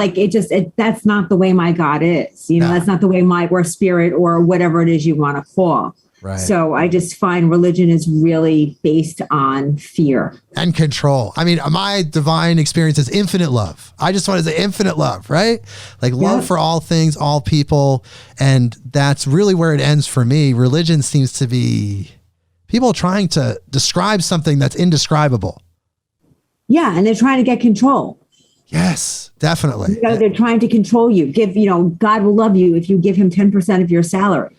That's not the way my God is. That's not the way or spirit or whatever it is you want to call. Right. So I just find religion is really based on fear and control. I mean, my divine experience is infinite love. I just want to say infinite love, right? Like love for all things, all people. And that's really where it ends for me. Religion seems to be people trying to describe something that's indescribable. Yeah. And they're trying to get control. Yes, definitely. They're trying to control you. God will love you if you give him 10% of your salary.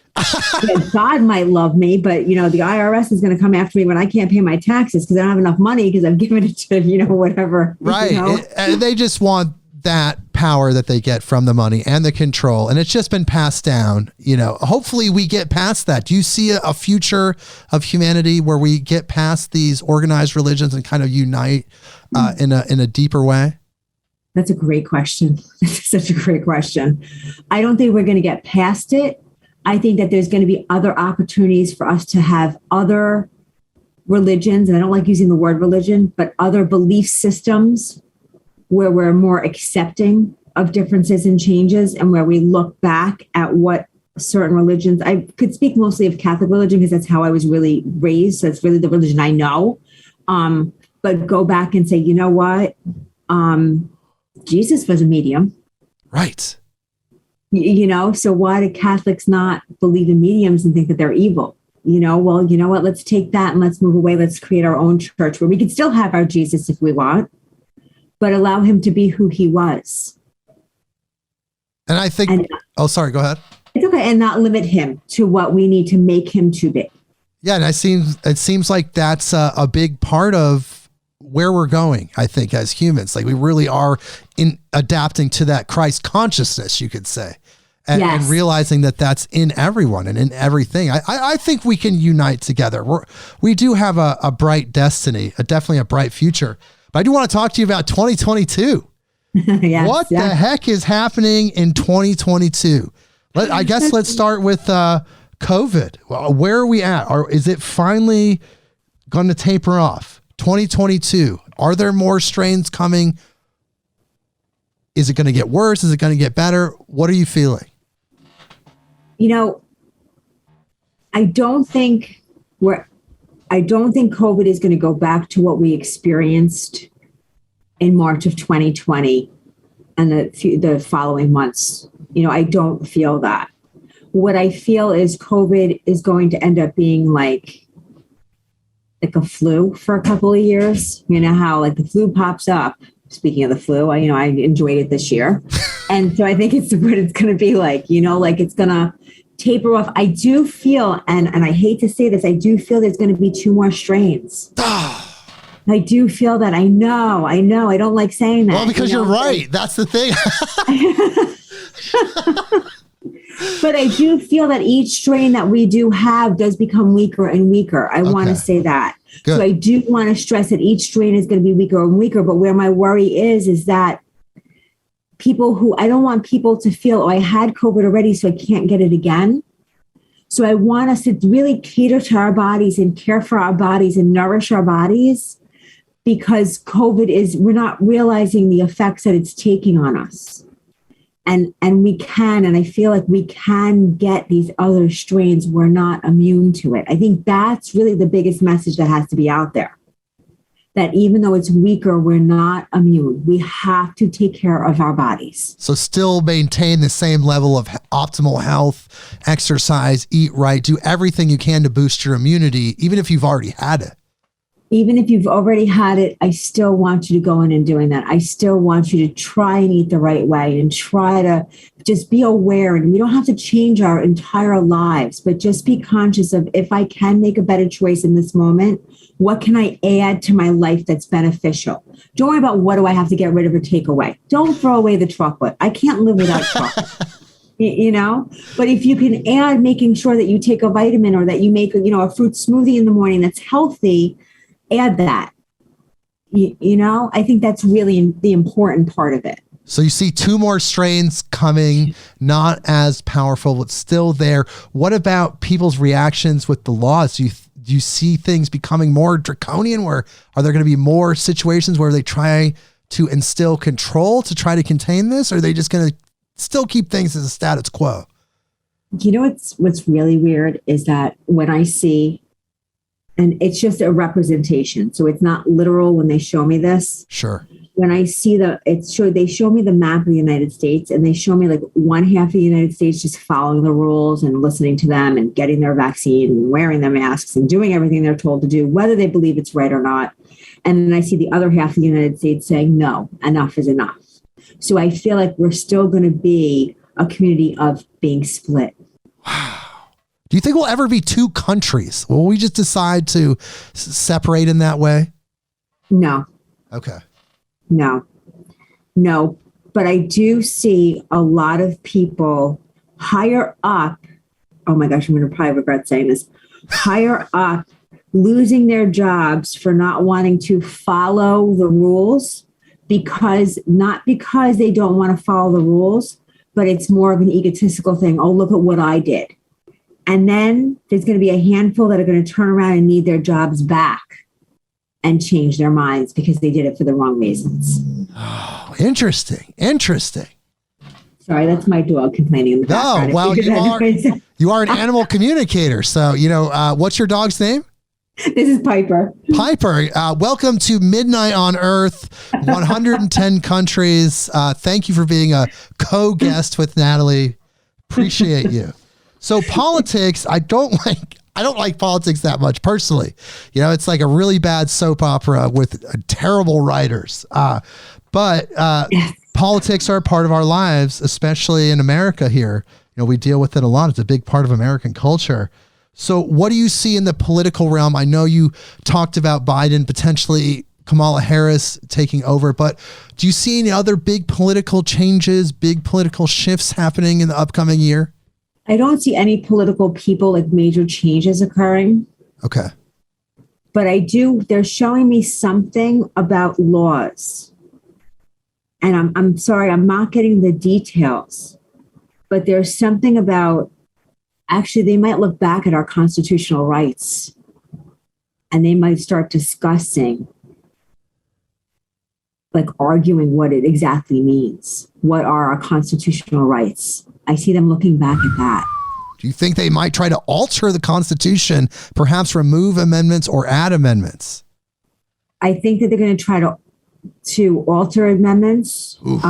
God might love me, but the IRS is going to come after me when I can't pay my taxes because I don't have enough money because I've given it to whatever. Right. And they just want that power that they get from the money and the control, and it's just been passed down. Hopefully we get past that. Do you see a future of humanity where we get past these organized religions and kind of unite in a deeper way? That's a great question. That's such a great question. I don't think we're going to get past it. I think that there's going to be other opportunities for us to have other religions, and I don't like using the word religion, but other belief systems where we're more accepting of differences and changes, and where we look back at what certain religions, I could speak mostly of Catholic religion because that's how I was really raised. So it's really the religion I know. But go back and say, you know what? Jesus was a medium. Right. So why do Catholics not believe in mediums and think that they're evil? Well, you know what? Let's take that and let's move away. Let's create our own church where we can still have our Jesus if we want, but allow him to be who he was. And I think, sorry, go ahead. It's okay. And not limit him to what we need to make him to be. Yeah. And it seems like that's a big part of where we're going, I think, as humans. Like we really are in adapting to that Christ consciousness, you could say, and realizing that that's in everyone and in everything. I think we can unite together. We do have a bright destiny, definitely a bright future. But I do want to talk to you about 2022. What the heck is happening in 2022? I guess let's start with COVID. Well, where are we at? Or is it finally going to taper off? 2022. Are there more strains coming? Is it going to get worse? Is it going to get better? What are you feeling? I don't think COVID is going to go back to what we experienced in March of 2020 and the following months. I don't feel that. What I feel is COVID is going to end up being like a flu for a couple of years. How like the flu pops up. Speaking of the flu, I enjoyed it this year. And so I think it's what it's going to be like, like it's going to taper off. I do feel, and I hate to say this, I do feel there's going to be 2 more strains. I do feel that. I know. I don't like saying that. Well, because you're right. That's the thing. But I do feel that each strain that we do have does become weaker and weaker. I want to say that. Good. So I do want to stress that each strain is going to be weaker and weaker. But where my worry is that I don't want people to feel, I had COVID already, so I can't get it again. So I want us to really cater to our bodies and care for our bodies and nourish our bodies, because we're not realizing the effects that it's taking on us. And I feel like we can get these other strains. We're not immune to it. I think that's really the biggest message that has to be out there. That even though it's weaker, we're not immune. We have to take care of our bodies. So still maintain the same level of optimal health, exercise, eat right, do everything you can to boost your immunity, even if you've already had it. Even if you've already had it, I still want you to go in and doing that. I still want you to try and eat the right way and try to just be aware. And we don't have to change our entire lives, but just be conscious of, if I can make a better choice in this moment, what can I add to my life that's beneficial? Don't worry about what do I have to get rid of or take away. Don't throw away the chocolate. I can't live without chocolate. But if you can add making sure that you take a vitamin, or that you make, a fruit smoothie in the morning that's healthy, add that. I think that's really the important part of it. So you see 2 more strains coming, not as powerful, but still there. What about people's reactions with the laws? Do you see things becoming more draconian? Where are there going to be more situations where they try to instill control to try to contain this? Or are they just going to still keep things as a status quo? What's really weird is that when I see, and it's just a representation, so it's not literal when they show me this. Sure. When I see they show me the map of the United States, and they show me like one half of the United States just following the rules and listening to them and getting their vaccine and wearing their masks and doing everything they're told to do, whether they believe it's right or not. And then I see the other half of the United States saying, no, enough is enough. So I feel like we're still going to be a community of being split. Wow. Do you think we'll ever be 2 countries? Will we just decide to separate in that way? No. Okay. No. But I do see a lot of people higher up. Oh my gosh, I'm going to probably regret saying this. Higher up, losing their jobs for not wanting to follow the rules, not because they don't want to follow the rules, but it's more of an egotistical thing. Oh, look at what I did. And then there's going to be a handful that are going to turn around and need their jobs back and change their minds because they did it for the wrong reasons. Oh, interesting. Sorry, that's my dog complaining in the background. No, well, you are an animal communicator. So, what's your dog's name? This is Piper. Piper, welcome to Midnight on Earth, 110 countries. Thank you for being a co-guest with Natalie. Appreciate you. So politics, I don't like politics that much personally. It's like a really bad soap opera with terrible writers. But politics are a part of our lives, especially in America here. We deal with it a lot. It's a big part of American culture. So what do you see in the political realm? I know you talked about Biden, potentially Kamala Harris taking over, but do you see any other big political changes, big political shifts happening in the upcoming year? I don't see any political people, like major changes occurring. Okay. But they're showing me something about laws. And I'm sorry, I'm not getting the details, but there's something about, actually, they might look back at our constitutional rights and they might start discussing, like arguing what it exactly means. What are our constitutional rights? I see them looking back at that. Do you think they might try to alter the Constitution, perhaps remove amendments or add amendments? I think that they're going to try to alter amendments. But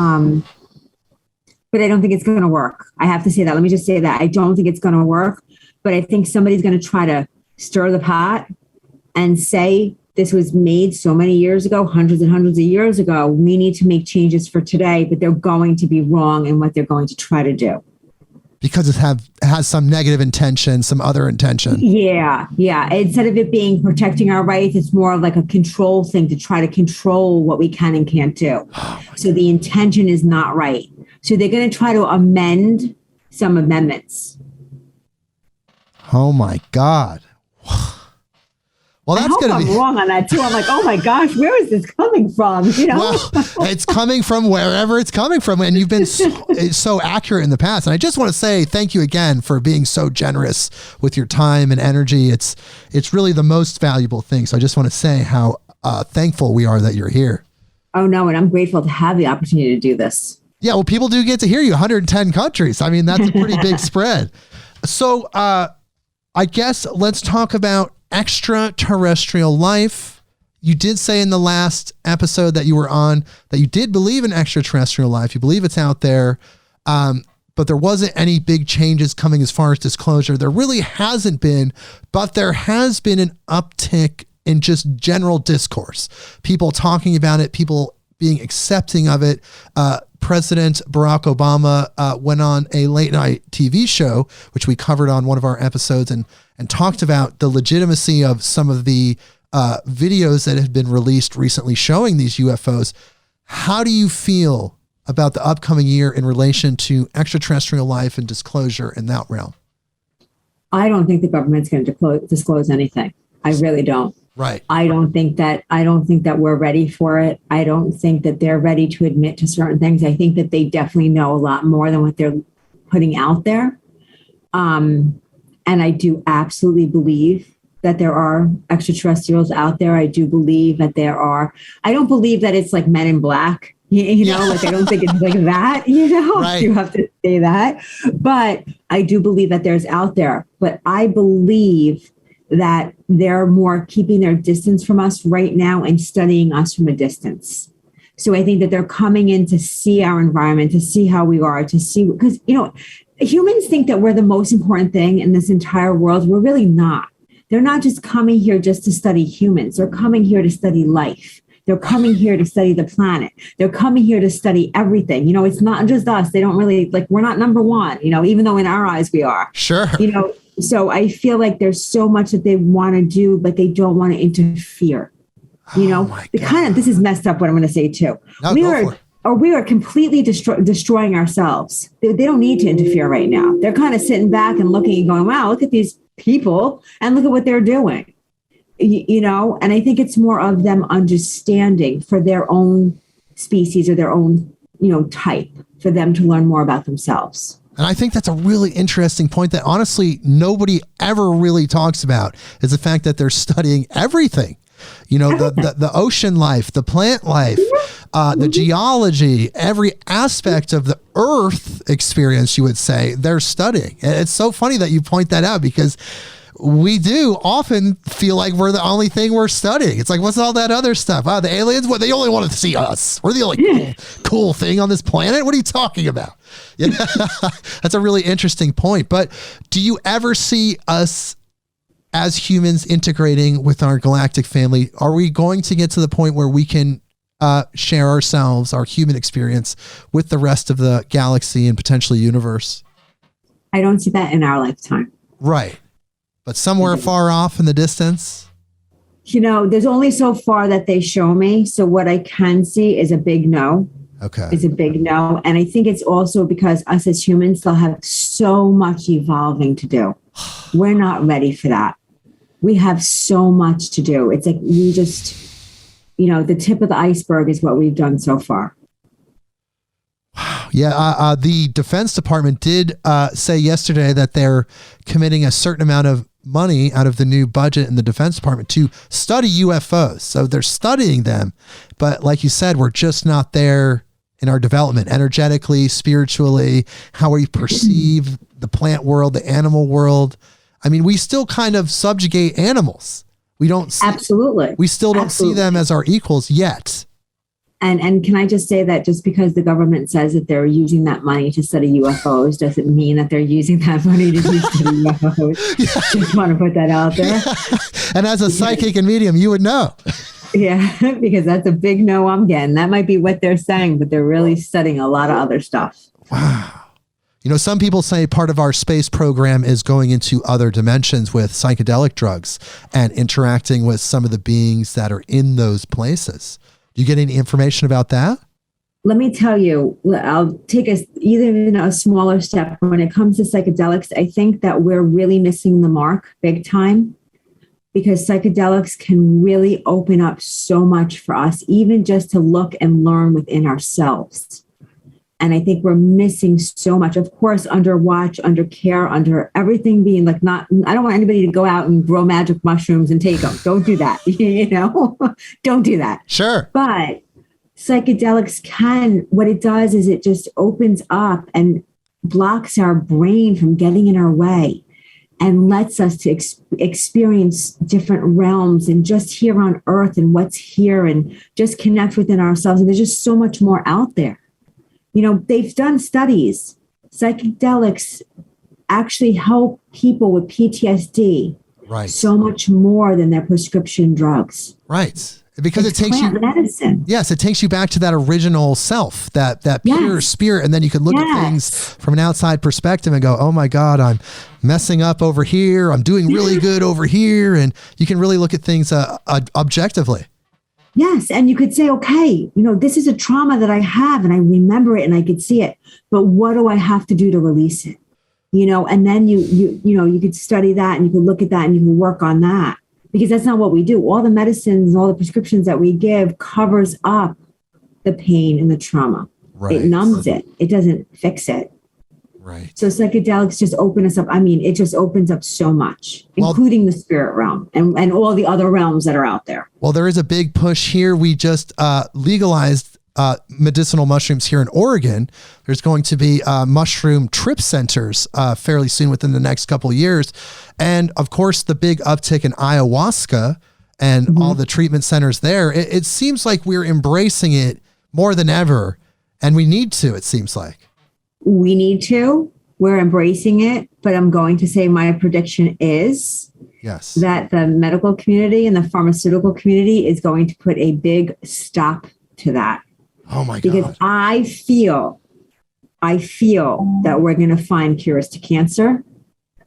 I don't think it's going to work. I have to say that. Let me just say that. I don't think it's going to work. But I think somebody's going to try to stir the pot and say, this was made so many years ago, hundreds and hundreds of years ago. We need to make changes for today, but they're going to be wrong in what they're going to try to do. Because it has some negative intention, some other intention. Yeah. Instead of it being protecting our rights, it's more of like a control thing to try to control what we can and can't do. So the intention is not right. So they're going to try to amend some amendments. Oh my God. Well, I hope I'm wrong on that too. I'm like, oh my gosh, where is this coming from? Well, it's coming from wherever it's coming from. And you've been so accurate in the past. And I just want to say thank you again for being so generous with your time and energy. It's really the most valuable thing. So I just want to say how thankful we are that you're here. Oh no. And I'm grateful to have the opportunity to do this. Yeah. Well, people do get to hear you 110 countries. I mean, that's a pretty big spread. So I guess let's talk about extraterrestrial life. You did say in the last episode that you were on that you did believe in extraterrestrial life. You believe it's out there, but there wasn't any big changes coming as far as disclosure. There really hasn't been, but there has been an uptick in just general discourse. People talking about it, people being accepting of it. President Barack Obama went on a late night TV show, which we covered on one of our episodes, and talked about the legitimacy of some of the videos that have been released recently showing these UFOs. How do you feel about the upcoming year in relation to extraterrestrial life and disclosure in that realm? I don't think the government's going to disclose anything. I really don't. Right. I don't think that we're ready for it. I don't think that they're ready to admit to certain things. I think that they definitely know a lot more than what they're putting out there. And I do absolutely believe that there are extraterrestrials out there. I do believe that there are. I don't believe that it's like Men in Black, like I don't think it's like that, Right. You have to say that. But I do believe that there's out there. But I believe that they're more keeping their distance from us right now and studying us from a distance. So I think that they're coming in to see our environment, to see how we are, to see, because, humans think that we're the most important thing in this entire world. We're really not. They're not just coming here just to study humans. They're coming here to study life. They're coming here to study the planet. They're coming here to study everything. It's not just us. They don't really, we're not number one, even though in our eyes we are. Sure. So I feel like there's so much that they want to do, but they don't want to interfere. This is messed up what I'm going to say too. No, we are completely destroying ourselves. They don't need to interfere right now. They're kind of sitting back and looking and going, wow, look at these people and look at what they're doing. And I think it's more of them understanding for their own species or their own, type, for them to learn more about themselves. And I think that's a really interesting point that honestly nobody ever really talks about, is the fact that they're studying everything. The ocean life, the plant life, the geology, every aspect of the Earth experience, you would say, they're studying. And it's so funny that you point that out, because we do often feel like we're the only thing we're studying. It's like, what's all that other stuff? The aliens, they only want to see us. We're the only cool thing on this planet. What are you talking about? That's a really interesting point. But do you ever see us as humans integrating with our galactic family? Are we going to get to the point where we can share ourselves, our human experience, with the rest of the galaxy and potentially universe? I don't see that in our lifetime. Right. But somewhere far off in the distance? There's only so far that they show me. So what I can see is a big no. Okay. It's a big no. And I think it's also because us as humans still have so much evolving to do. We're not ready for that. We have so much to do. It's like we just, the tip of the iceberg is what we've done so far. Yeah. The Defense Department did say yesterday that they're committing a certain amount of money out of the new budget in the Defense Department to study UFOs. So they're studying them. But like you said, we're just not there in our development, energetically, spiritually, how we perceive the plant world, the animal world. I mean, we still kind of subjugate animals. We don't see, absolutely. We still don't see them as our equals yet. And can I just say that just because the government says that they're using that money to study UFOs doesn't mean that they're using that money to study UFOs. Yeah. Just want to put that out there. Yeah. And as a psychic and medium, you would know. Yeah, because that's a big no I'm getting. That might be what they're saying, but they're really studying a lot of other stuff. Wow. Some people say part of our space program is going into other dimensions with psychedelic drugs and interacting with some of the beings that are in those places. Do you get any information about that? Let me tell you, I'll take even a smaller step. When it comes to psychedelics, I think that we're really missing the mark big time. because psychedelics can really open up so much for us, even just to look and learn within ourselves. And I think we're missing so much, of course, under watch, under care, under everything being like not, I don't want anybody to go out and grow magic mushrooms and take them. Don't do that. Don't do that. Sure. But psychedelics what it does is it just opens up and blocks our brain from getting in our way and lets us to experience different realms and just here on earth and what's here and just connect within ourselves. And there's just so much more out there. They've done studies. Psychedelics actually help people with PTSD so much more than their prescription drugs. Right. Because it takes plant medicine. Yes, it takes you back to that original self, that pure spirit. And then you can look at things from an outside perspective and go, oh my God, I'm messing up over here. I'm doing really good over here. And you can really look at things objectively. Yes. And you could say, okay, this is a trauma that I have and I remember it and I could see it, but what do I have to do to release it? And then you could study that and you could look at that and you can work on that, because that's not what we do. All the medicines and all the prescriptions that we give covers up the pain and the trauma. Right. It numbs it. It doesn't fix it. Right. So psychedelics just open us up. I mean, it just opens up so much, including the spirit realm and all the other realms that are out there. Well, there is a big push here. We just legalized medicinal mushrooms here in Oregon. There's going to be mushroom trip centers fairly soon, within the next couple of years. And of course, the big uptick in ayahuasca and all the treatment centers there. It seems like we're embracing it more than ever. And we need to, it seems like. We need to. We're embracing it. But I'm going to say my prediction is that the medical community and the pharmaceutical community is going to put a big stop to that. Oh my God. Because I feel that we're going to find cures to cancer,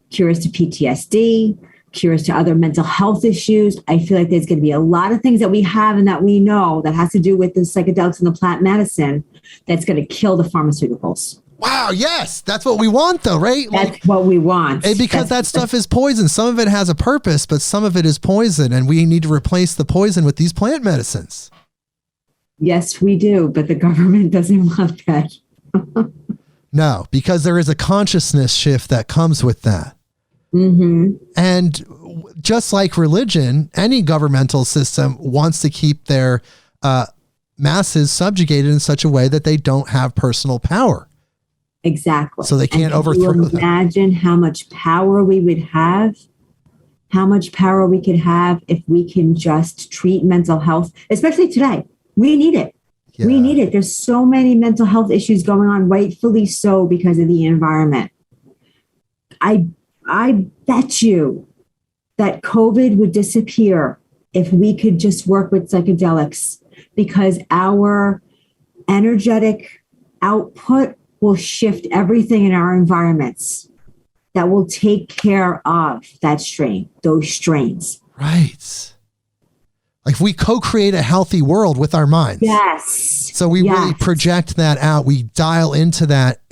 cures to PTSD, cures to other mental health issues. I feel like there's going to be a lot of things that we have and that we know that has to do with the psychedelics and the plant medicine that's going to kill the pharmaceuticals. Wow. Yes. That's what we want though, right? That's what we want. Because that stuff is poison. Some of it has a purpose, but some of it is poison. And we need to replace the poison with these plant medicines. Yes, we do. But the government doesn't want that. No, because there is a consciousness shift that comes with that. And just like religion, any governmental system wants to keep their masses subjugated in such a way that they don't have personal power. Exactly. So they can't overthrow them. Imagine how much power we would have, how much power we could have if we can just treat mental health, especially today. We need it. Yeah. We need it. There's so many mental health issues going on, rightfully so, because of the environment. I bet you that COVID would disappear if we could just work with psychedelics, because our energetic output will shift everything in our environments that will take care of those strains. Right. Like we co-create a healthy world with our minds. Yes. So we really project that out. We dial into that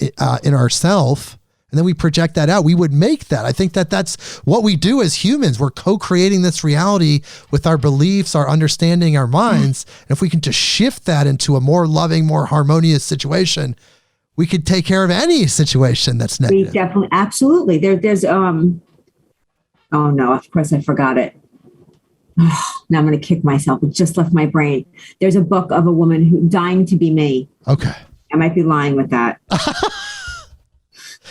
in ourselves, and then we project that out. We would make that. I think that that's what we do as humans. We're co-creating this reality with our beliefs, our understanding, our minds. And if we can just shift that into a more loving, more harmonious situation, we could take care of any situation that's negative. We definitely, absolutely. There's oh no, of course I forgot it. Oh, now I'm going to kick myself. It just left my brain. There's a book of a woman who dying to be me. Okay. I might be lying with that.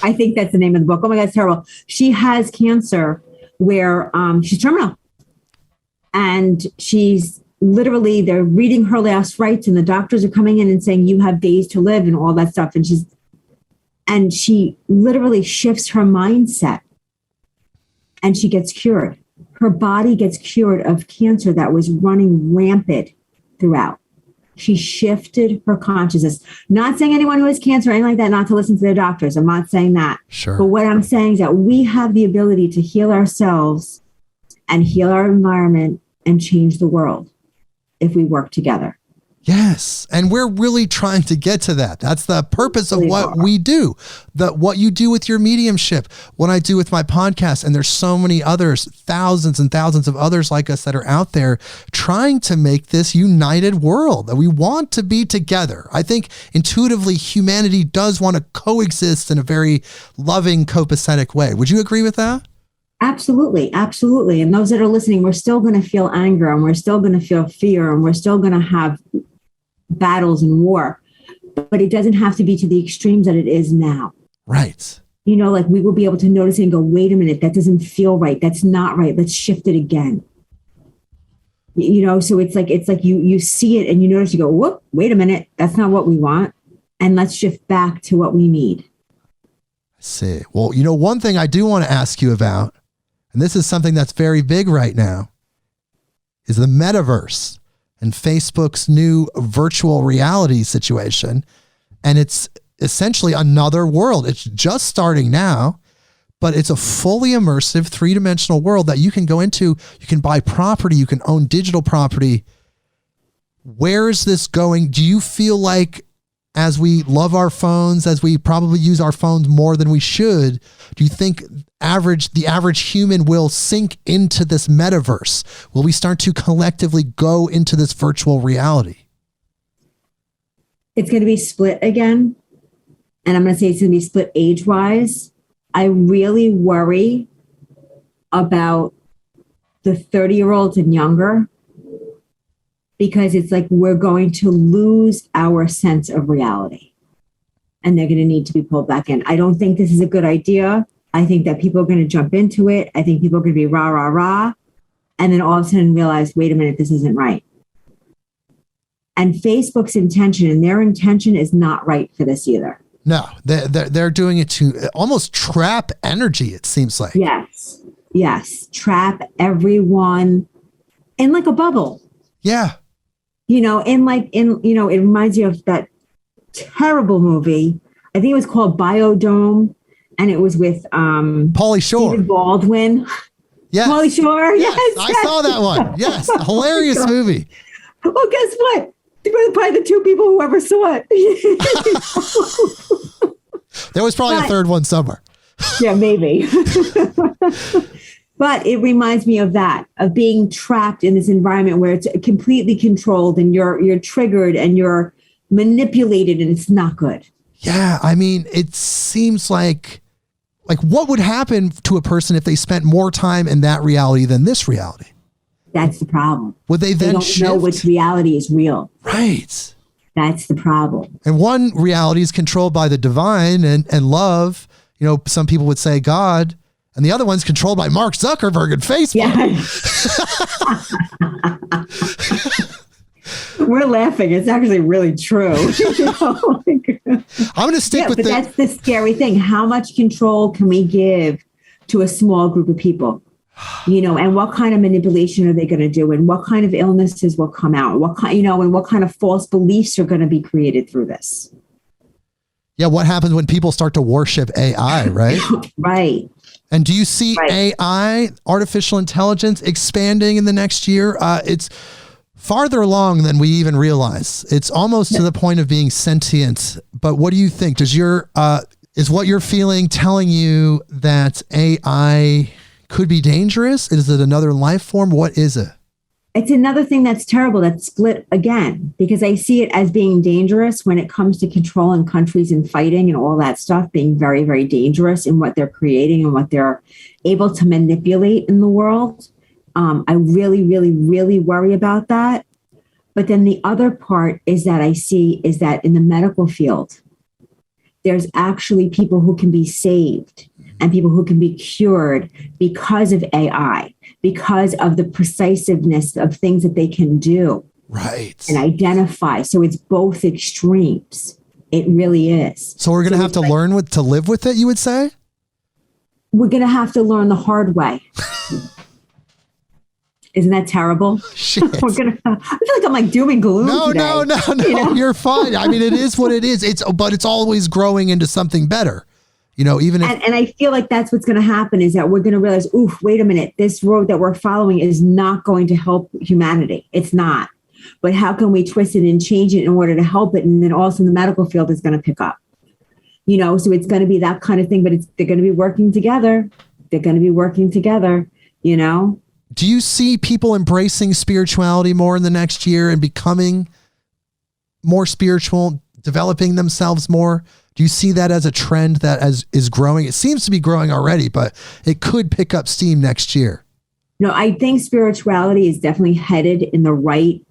I think that's the name of the book. Oh my God, it's terrible. She has cancer where she's terminal. And she's literally, they're reading her last rites and the doctors are coming in and saying, you have days to live and all that stuff. And she literally shifts her mindset and she gets cured. Her body gets cured of cancer that was running rampant throughout. She shifted her consciousness. Not saying anyone who has cancer or anything like that not to listen to their doctors. I'm not saying that. Sure. But what I'm saying is that we have the ability to heal ourselves and heal our environment and change the world if we work together. Yes. And we're really trying to get to that. That's the purpose of what we do. What you do with your mediumship, what I do with my podcast. And there's so many others, thousands and thousands of others like us that are out there trying to make this united world that we want to be together. I think intuitively humanity does want to coexist in a very loving, copacetic way. Would you agree with that? Absolutely. Absolutely. And those that are listening, we're still going to feel anger, and we're still going to feel fear, and we're still going to have battles and war, but it doesn't have to be to the extremes that it is now. Right. You know, like we will be able to notice and go, wait a minute, that doesn't feel right. That's not right. Let's shift it again. You know, so it's like you see it and you notice, you go, whoop, wait a minute. That's not what we want. And let's shift back to what we need. I see. Well, you know, one thing I do want to ask you about, and this is something that's very big right now, is the metaverse and Facebook's new virtual reality situation. And it's essentially another world. It's just starting now, but it's a fully immersive 3-dimensional world that you can go into. You can buy property. You can own digital property. Where is this going? Do you feel like, as we love our phones, as we probably use our phones more than we should, do you think the average human will sink into this metaverse? Will we start to collectively go into this virtual reality? It's going to be split again. And I'm going to say it's going to be split age-wise. I really worry about the 30-year-olds and younger, because it's like we're going to lose our sense of reality, and they're going to need to be pulled back in. I don't think this is a good idea. I think that people are going to jump into it. I think people are going to be rah, rah, rah, and then all of a sudden realize, wait a minute, this isn't right. And Facebook's intention, and their intention is not right for this either. No, they're doing it to almost trap energy, it seems like. Yes. Trap everyone in like a bubble. Yeah. You know, it reminds you of that terrible movie. I think it was called Biodome, and it was with Pauly Shore. Stephen Baldwin. Yes. Pauly Shore. Yes. I saw that one. Yes. Hilarious movie. Well, guess what? They were probably the two people who ever saw it. There was probably a third one somewhere. Yeah, maybe. But it reminds me of that, of being trapped in this environment where it's completely controlled, and you're triggered and you're manipulated, and it's not good. Yeah. I mean, it seems like what would happen to a person if they spent more time in that reality than this reality? That's the problem. Would they then don't know which reality is real? Right. That's the problem. And one reality is controlled by the divine and love. You know, some people would say God, and the other one's controlled by Mark Zuckerberg and Facebook. Yeah. We're laughing. It's actually really true. I'm going to stick with that's the scary thing. How much control can we give to a small group of people? You know, and what kind of manipulation are they going to do? And what kind of illnesses will come out? And what kind of false beliefs are going to be created through this? Yeah. What happens when people start to worship AI, right? Right. And do you see AI, artificial intelligence, expanding in the next year? It's farther along than we even realize. It's almost to the point of being sentient. But what do you think? Is what you're feeling telling you that AI could be dangerous? Is it another life form? What is it? It's another thing that's terrible, that's split again, because I see it as being dangerous when it comes to controlling countries and fighting and all that stuff, being very, very dangerous in what they're creating and what they're able to manipulate in the world. I really, really, really worry about that. But then the other part is that I see is that in the medical field, there's actually people who can be saved and people who can be cured because of AI, because of the precisiveness of things that they can do. Right. And identify. So it's both extremes. It really is. So we're going to have to learn to live with it, you would say? We're going to have to learn the hard way. Isn't that terrible? Shit. I feel like I'm like doom and gloom today. No. You know? You're fine. I mean, it is what it is. But it's always growing into something better. You know, even if... And I feel like that's what's going to happen is that we're going to realize, oof, wait a minute. This road that we're following is not going to help humanity. It's not. but how can we twist it and change it in order to help it? And then also the medical field is going to pick up, so it's going to be that kind of thing, but they're going to be working together. They're going to be working together, Do you see people embracing spirituality more in the next year and becoming more spiritual, developing themselves more? Do you see that as a trend that is growing? It seems to be growing already, but it could pick up steam next year. No, I think spirituality is definitely headed in the right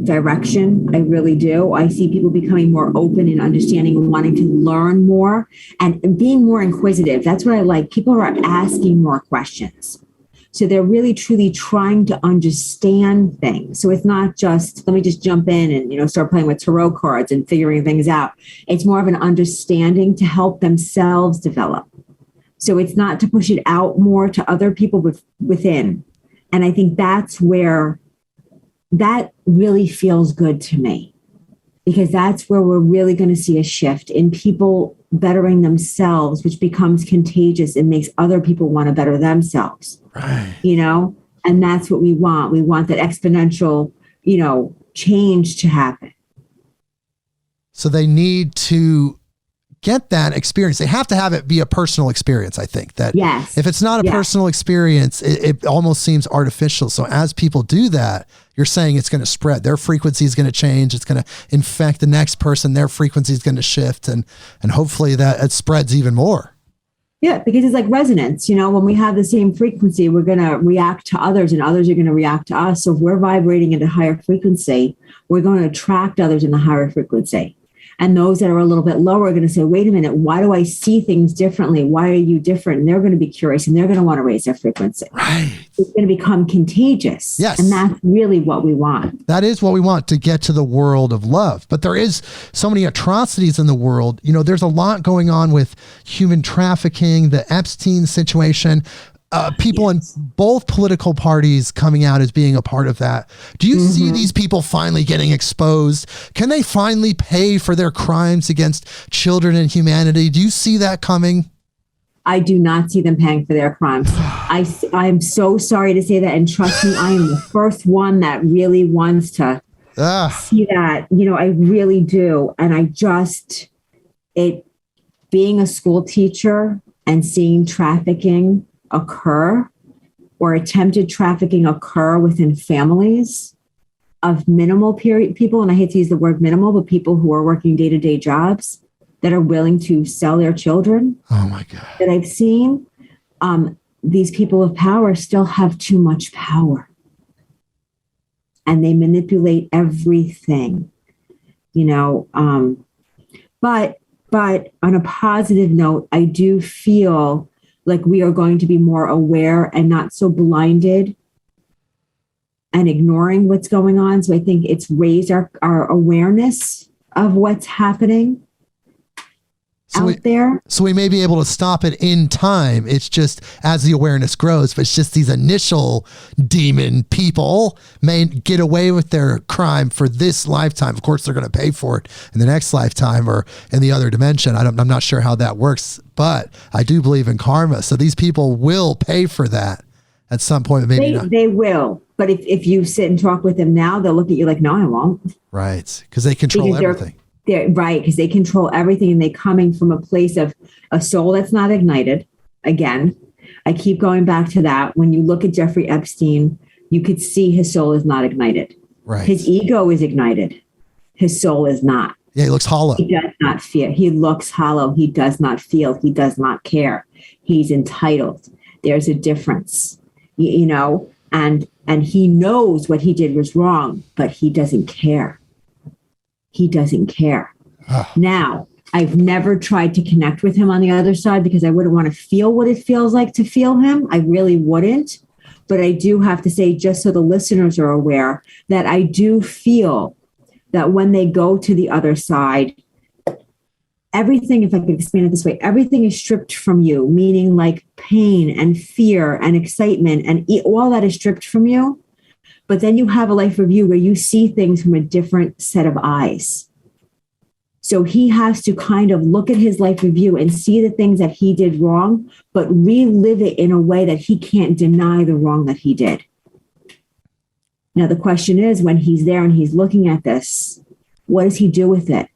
direction. I really do. I see people becoming more open and understanding and wanting to learn more and being more inquisitive. That's what I like. People are asking more questions. So they're really truly trying to understand things. So it's not just, let me just jump in and, start playing with tarot cards and figuring things out. It's more of an understanding to help themselves develop. So it's not to push it out more to other people within. And I think that's where that really feels good to me, because that's where we're really going to see a shift in people bettering themselves, which becomes contagious and makes other people want to better themselves. Right. And that's what we want. We want that exponential, change to happen. So they need to get that experience. They have to have it be a personal experience. I think that yes. If it's not a personal experience, it almost seems artificial. So as people do that, you're saying it's going to spread. Their frequency is going to change. It's going to infect the next person. Their frequency is going to shift. And hopefully that it spreads even more. Yeah, because it's like resonance. When we have the same frequency, we're going to react to others and others are going to react to us. So if we're vibrating at a higher frequency, we're going to attract others in the higher frequency. And those that are a little bit lower are going to say, wait a minute, why do I see things differently? Why are you different? And they're going to be curious and they're going to want to raise their frequency. Right. It's going to become contagious. Yes. And that's really what we want. That is what we want, to get to the world of love. But there is so many atrocities in the world. There's a lot going on with human trafficking, the Epstein situation. People in both political parties coming out as being a part of that. Do you see these people finally getting exposed? Can they finally pay for their crimes against children and humanity? Do you see that coming? I do not see them paying for their crimes. I'm so sorry to say that. And trust me, I am the first one that really wants to see that. I really do. And being a school teacher and seeing trafficking occur or attempted trafficking occur within families of minimal people, and I hate to use the word minimal, but people who are working day-to-day jobs that are willing to sell their children. Oh my God. That I've seen, these people of power still have too much power. And they manipulate everything, but on a positive note, I do feel like we are going to be more aware and not so blinded and ignoring what's going on. So I think it's raised our awareness of what's happening out there. So we may be able to stop it in time. It's just as the awareness grows, but it's just these initial demon people may get away with their crime for this lifetime. Of course, they're going to pay for it in the next lifetime or in the other dimension. I'm not sure how that works, but I do believe in karma. So these people will pay for that at some point. Maybe not. They will. But if you sit and talk with them now, they'll look at you like, no, I won't. Right. Because they control everything. They're right, because they control everything, and they're coming from a place of a soul that's not ignited. Again, I keep going back to that. When you look at Jeffrey Epstein, you could see his soul is not ignited. Right. His ego is ignited. His soul is not. Yeah, he looks hollow. He does not feel. He looks hollow. He does not feel. He does not care. He's entitled. There's a difference, and he knows what he did was wrong, but he doesn't care. He doesn't care. Now, I've never tried to connect with him on the other side because I wouldn't want to feel what it feels like to feel him. I really wouldn't. But I do have to say, just so the listeners are aware, that I do feel that when they go to the other side, everything, if I could explain it this way, everything is stripped from you, meaning like pain and fear and excitement and all that is stripped from you. But then you have a life review where you see things from a different set of eyes. So he has to kind of look at his life review and see the things that he did wrong, but relive it in a way that he can't deny the wrong that he did. Now, the question is, when he's there and he's looking at this, what does he do with it?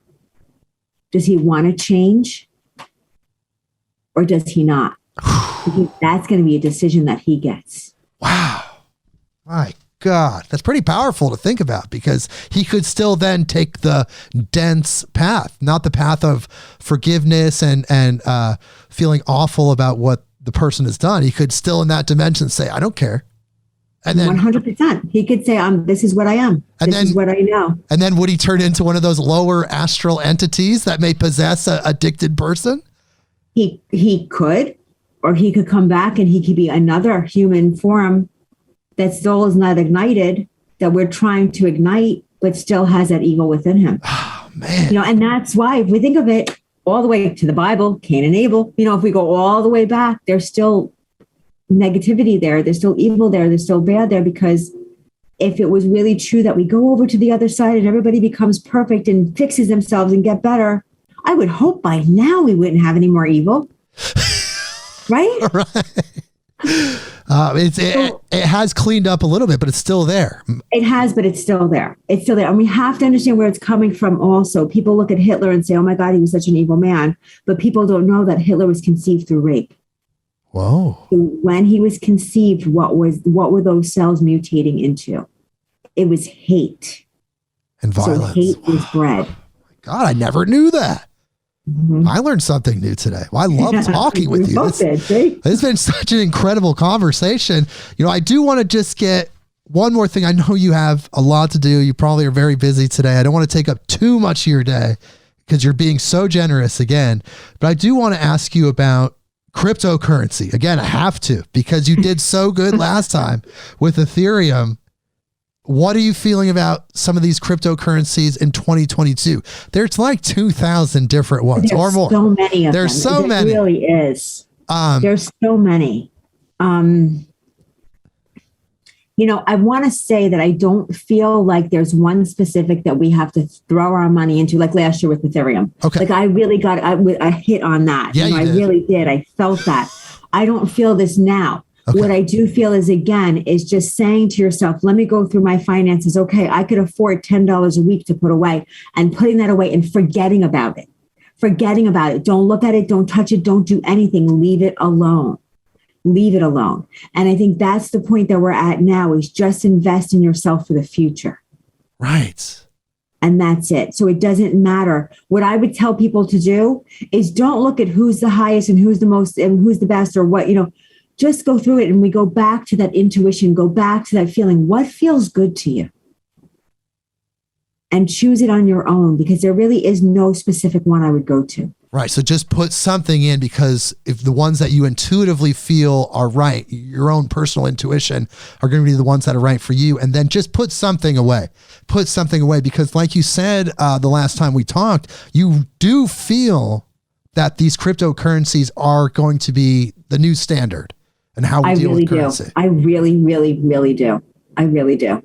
Does he want to change or does he not? Because that's going to be a decision that he gets. Wow. My God. That's pretty powerful to think about, because he could still then take the dense path, not the path of forgiveness and feeling awful about what the person has done. He could still in that dimension say, I don't care. And then 100%. He could say, this is what I am. This is what I know. And then would he turn into one of those lower astral entities that may possess an addicted person? He could, or he could come back and he could be another human form that still is not ignited, that we're trying to ignite, but still has that ego within him. Oh, man. You know, and that's why, if we think of it all the way to the Bible, Cain and Abel, you know, if we go all the way back, there's still negativity there. There's still evil there. There's still bad there, because if it was really true that we go over to the other side and everybody becomes perfect and fixes themselves and get better, I would hope by now we wouldn't have any more evil. Right? Right. It has cleaned up a little bit, but it's still there. It has, but it's still there. It's still there. And we have to understand where it's coming from also. People look at Hitler and say, oh my God, he was such an evil man. But people don't know that Hitler was conceived through rape. Whoa. So when he was conceived, what were those cells mutating into? It was hate. And violence. So hate was bred. God, I never knew that. Mm-hmm. I learned something new today. Well, I love talking with you. It's been such an incredible conversation. You know, I do want to just get one more thing. I know you have a lot to do. You probably are very busy today. I don't want to take up too much of your day because you're being so generous again. But I do want to ask you about cryptocurrency. Again, I have to, because you did so good last time with Ethereum. What are you feeling about some of these cryptocurrencies in 2022? There's like 2,000 different ones or more. So many of them. There's so many. It really is. There's so many. You know, I want to say that I don't feel like there's one specific that we have to throw our money into, like last year with Ethereum. Okay. Like I really got a hit on that. Yeah, I really did. I felt that. I don't feel this now. Okay. What I do feel is just saying to yourself, let me go through my finances. Okay, I could afford $10 a week to put away, and putting that away and forgetting about it. Forgetting about it. Don't look at it. Don't touch it. Don't do anything. Leave it alone. Leave it alone. And I think that's the point that we're at now, is just invest in yourself for the future. Right. And that's it. So it doesn't matter. What I would tell people to do is don't look at who's the highest and who's the most and who's the best or what, you know. Just go through it, and we go back to that intuition, go back to that feeling. What feels good to you? And choose it on your own, because there really is no specific one I would go to. Right. So just put something in, because if the ones that you intuitively feel are right, your own personal intuition are going to be the ones that are right for you. And then just put something away. Put something away, because like you said the last time we talked, you do feel that these cryptocurrencies are going to be the new standard. And how we deal with currency. I really, really, really do. I really do.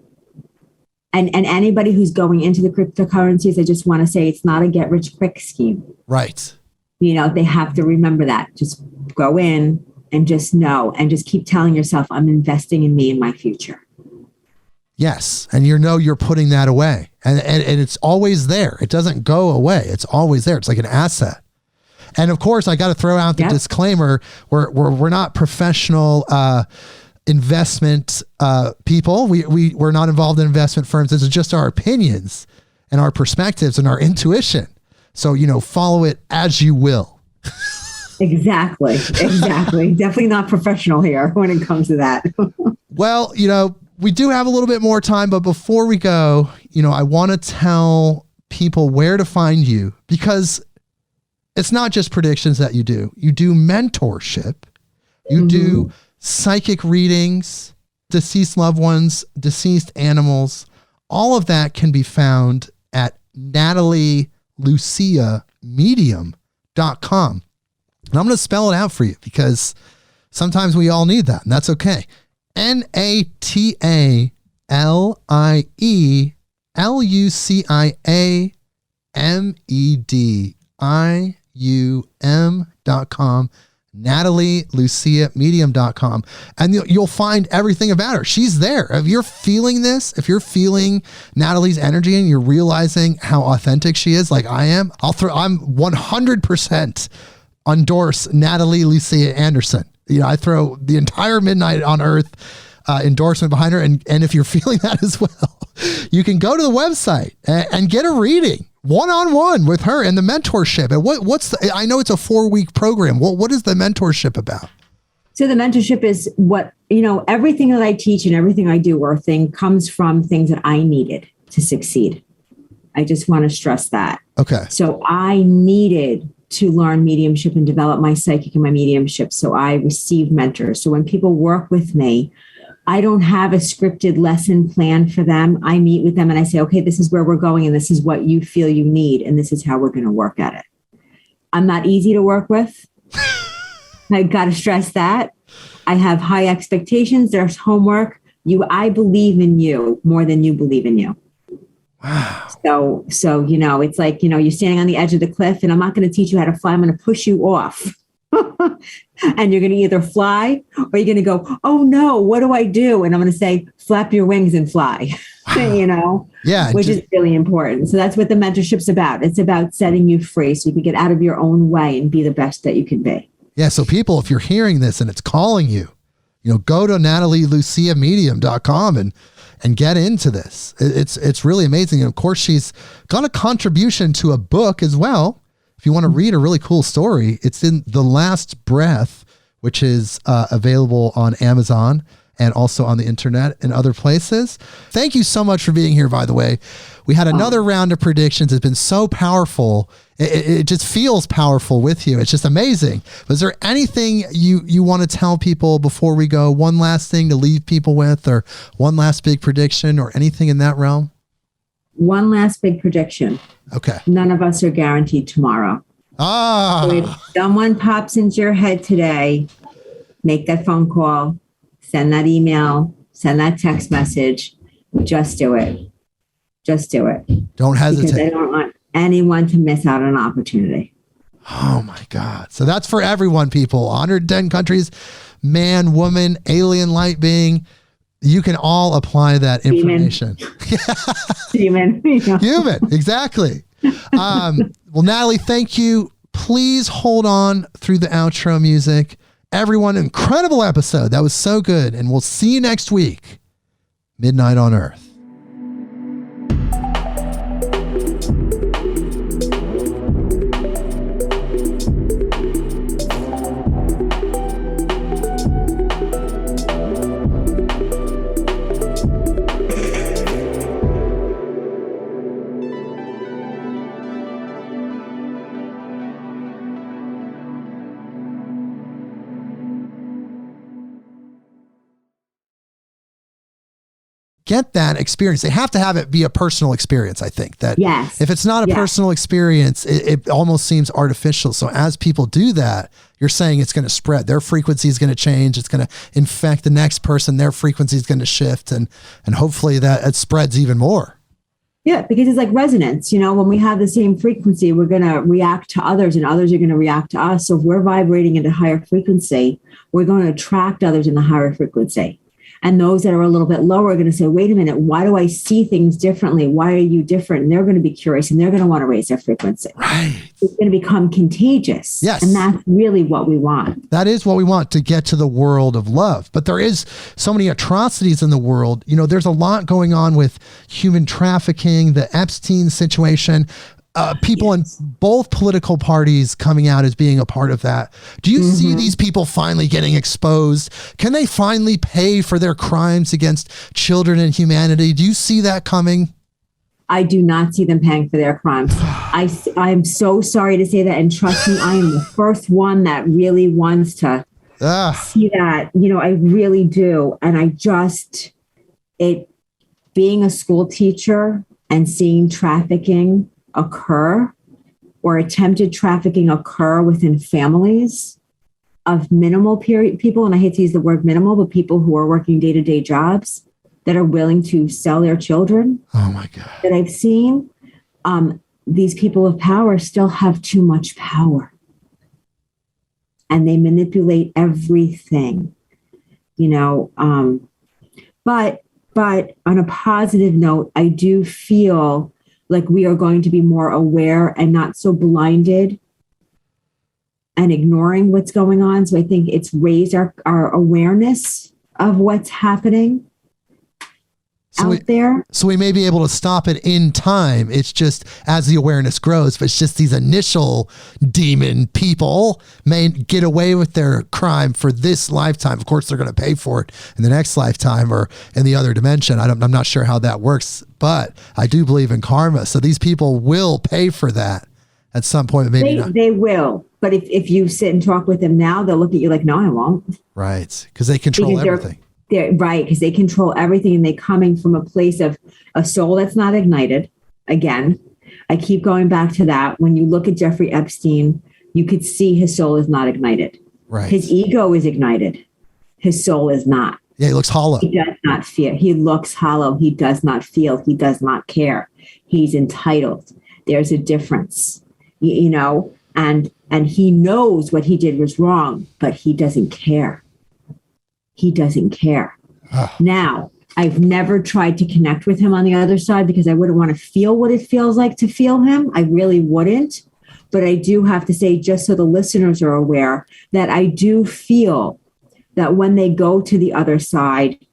And anybody who's going into the cryptocurrencies, I just want to say it's not a get rich quick scheme. Right. You know, they have to remember that. Just go in and just know, and just keep telling yourself, I'm investing in me and my future. Yes. And you're putting that away. And it's always there. It doesn't go away. It's always there. It's like an asset. And of course, I got to throw out the disclaimer: we're not professional investment people. We're not involved in investment firms. This is just our opinions and our perspectives and our intuition. So, you know, follow it as you will. Exactly. Definitely not professional here when it comes to that. Well, you know, we do have a little bit more time, but before we go, you know, I want to tell people where to find you, because it's not just predictions that you do. You do mentorship. You do psychic readings, deceased loved ones, deceased animals. All of that can be found at NatalieLuciaMedium.com. And I'm going to spell it out for you, because sometimes we all need that, and that's okay. NatalieLuciaMedium.com. NatalieLuciaMedium.com, and you'll find everything about her. She's there. If you're feeling this, if you're feeling Natalie's energy and you're realizing how authentic she is, like I am, I'm 100% endorse Natalie Lucia Anderson. I throw the entire Midnight on Earth endorsement behind her. And if you're feeling that as well, you can go to the website and get a reading one-on-one with her and the mentorship. And I know it's a 4-week program. What is the mentorship about? So the mentorship is everything that I teach and everything I do comes from things that I needed to succeed. I just want to stress that. Okay. So I needed to learn mediumship and develop my psychic and my mediumship. So I received mentors. So when people work with me, I don't have a scripted lesson plan for them. I meet with them and I say, okay, this is where we're going and this is what you feel you need. And this is how we're going to work at it. I'm not easy to work with. I got to stress that. I have high expectations. There's homework. I believe in you more than you believe in you. Wow. So, it's like, you're standing on the edge of the cliff and I'm not going to teach you how to fly. I'm going to push you off. And you're going to either fly or you're going to go, oh no, what do I do? And I'm going to say, flap your wings and fly, Yeah, which is really important. So that's what the mentorship's about. It's about setting you free so you can get out of your own way and be the best that you can be. Yeah. So people, if you're hearing this and it's calling you, go to NatalieLuciaMedium.com and get into this. It's really amazing. And of course, she's got a contribution to a book as well. If you want to read a really cool story, it's in The Last Breath, which is available on Amazon and also on the internet and other places. Thank you so much for being here, by the way. We had another round of predictions. It's been so powerful. It just feels powerful with you. It's just amazing. Was there anything you want to tell people before we go? One last thing to leave people with, or one last big prediction, or anything in that realm? One last big prediction. Okay. None of us are guaranteed tomorrow. So if someone pops into your head today, make that phone call, send that email, send that text message. Just do it. Just do it. Don't hesitate. Because I don't want anyone to miss out on an opportunity. Oh my God. So that's for everyone, people. 110 countries, man, woman, alien, light being. You can all apply that information. Human. Human, exactly. Well, Natalie, thank you. Please hold on through the outro music. Everyone, incredible episode. That was so good. And we'll see you next week. Midnight on Earth. Get that experience. They have to have it be a personal experience. I think that if it's not a personal experience, it almost seems artificial. So as people do that, you're saying it's going to spread. Their frequency is going to change. It's going to infect the next person. Their frequency is going to shift. And hopefully that it spreads even more. Yeah, because it's like resonance. When we have the same frequency, we're going to react to others and others are going to react to us. So if we're vibrating at a higher frequency, we're going to attract others in the higher frequency. And those that are a little bit lower are going to say, wait a minute, why do I see things differently? Why are you different? And they're going to be curious and they're going to want to raise their frequency. Right. It's going to become contagious. Yes. And that's really what we want. That is what we want, to get to the world of love. But there is so many atrocities in the world. There's a lot going on with human trafficking, the Epstein situation. People in both political parties coming out as being a part of that. Do you see these people finally getting exposed? Can they finally pay for their crimes against children and humanity? Do you see that coming? I do not see them paying for their crimes. I'm so sorry to say that. And trust me, I am the first one that really wants to see that. I really do. And being a school teacher and seeing trafficking occur or attempted trafficking occur within families of minimal people, and I hate to use the word minimal, but people who are working day-to-day jobs that are willing to sell their children. Oh my God. That I've seen, these people of power still have too much power. and they manipulate everything, you know. But on a positive note, I do feel like we are going to be more aware and not so blinded and ignoring what's going on. So I think it's raised our awareness of what's happening out there. So we may be able to stop it in time. It's just as the awareness grows, but it's just these initial demon people may get away with their crime for this lifetime. Of course, they're going to pay for it in the next lifetime or in the other dimension. I'm not sure how that works, but I do believe in karma. So these people will pay for that at some point. Maybe not. They will. But if you sit and talk with them now, they'll look at you like, no, I won't. Right. Because they control everything. They're right, because they control everything, and they're coming from a place of a soul that's not ignited. Again, I keep going back to that. When you look at Jeffrey Epstein, you could see his soul is not ignited. Right. His ego is ignited. His soul is not. Yeah, he looks hollow. He does not feel. He looks hollow. He does not feel. He does not care. He's entitled. There's a difference, you know, and he knows what he did was wrong, but he doesn't care. He doesn't care. Now, I've never tried to connect with him on the other side because I wouldn't want to feel what it feels like to feel him. I really wouldn't. But I do have to say, just so the listeners are aware, that I do feel that when they go to the other side,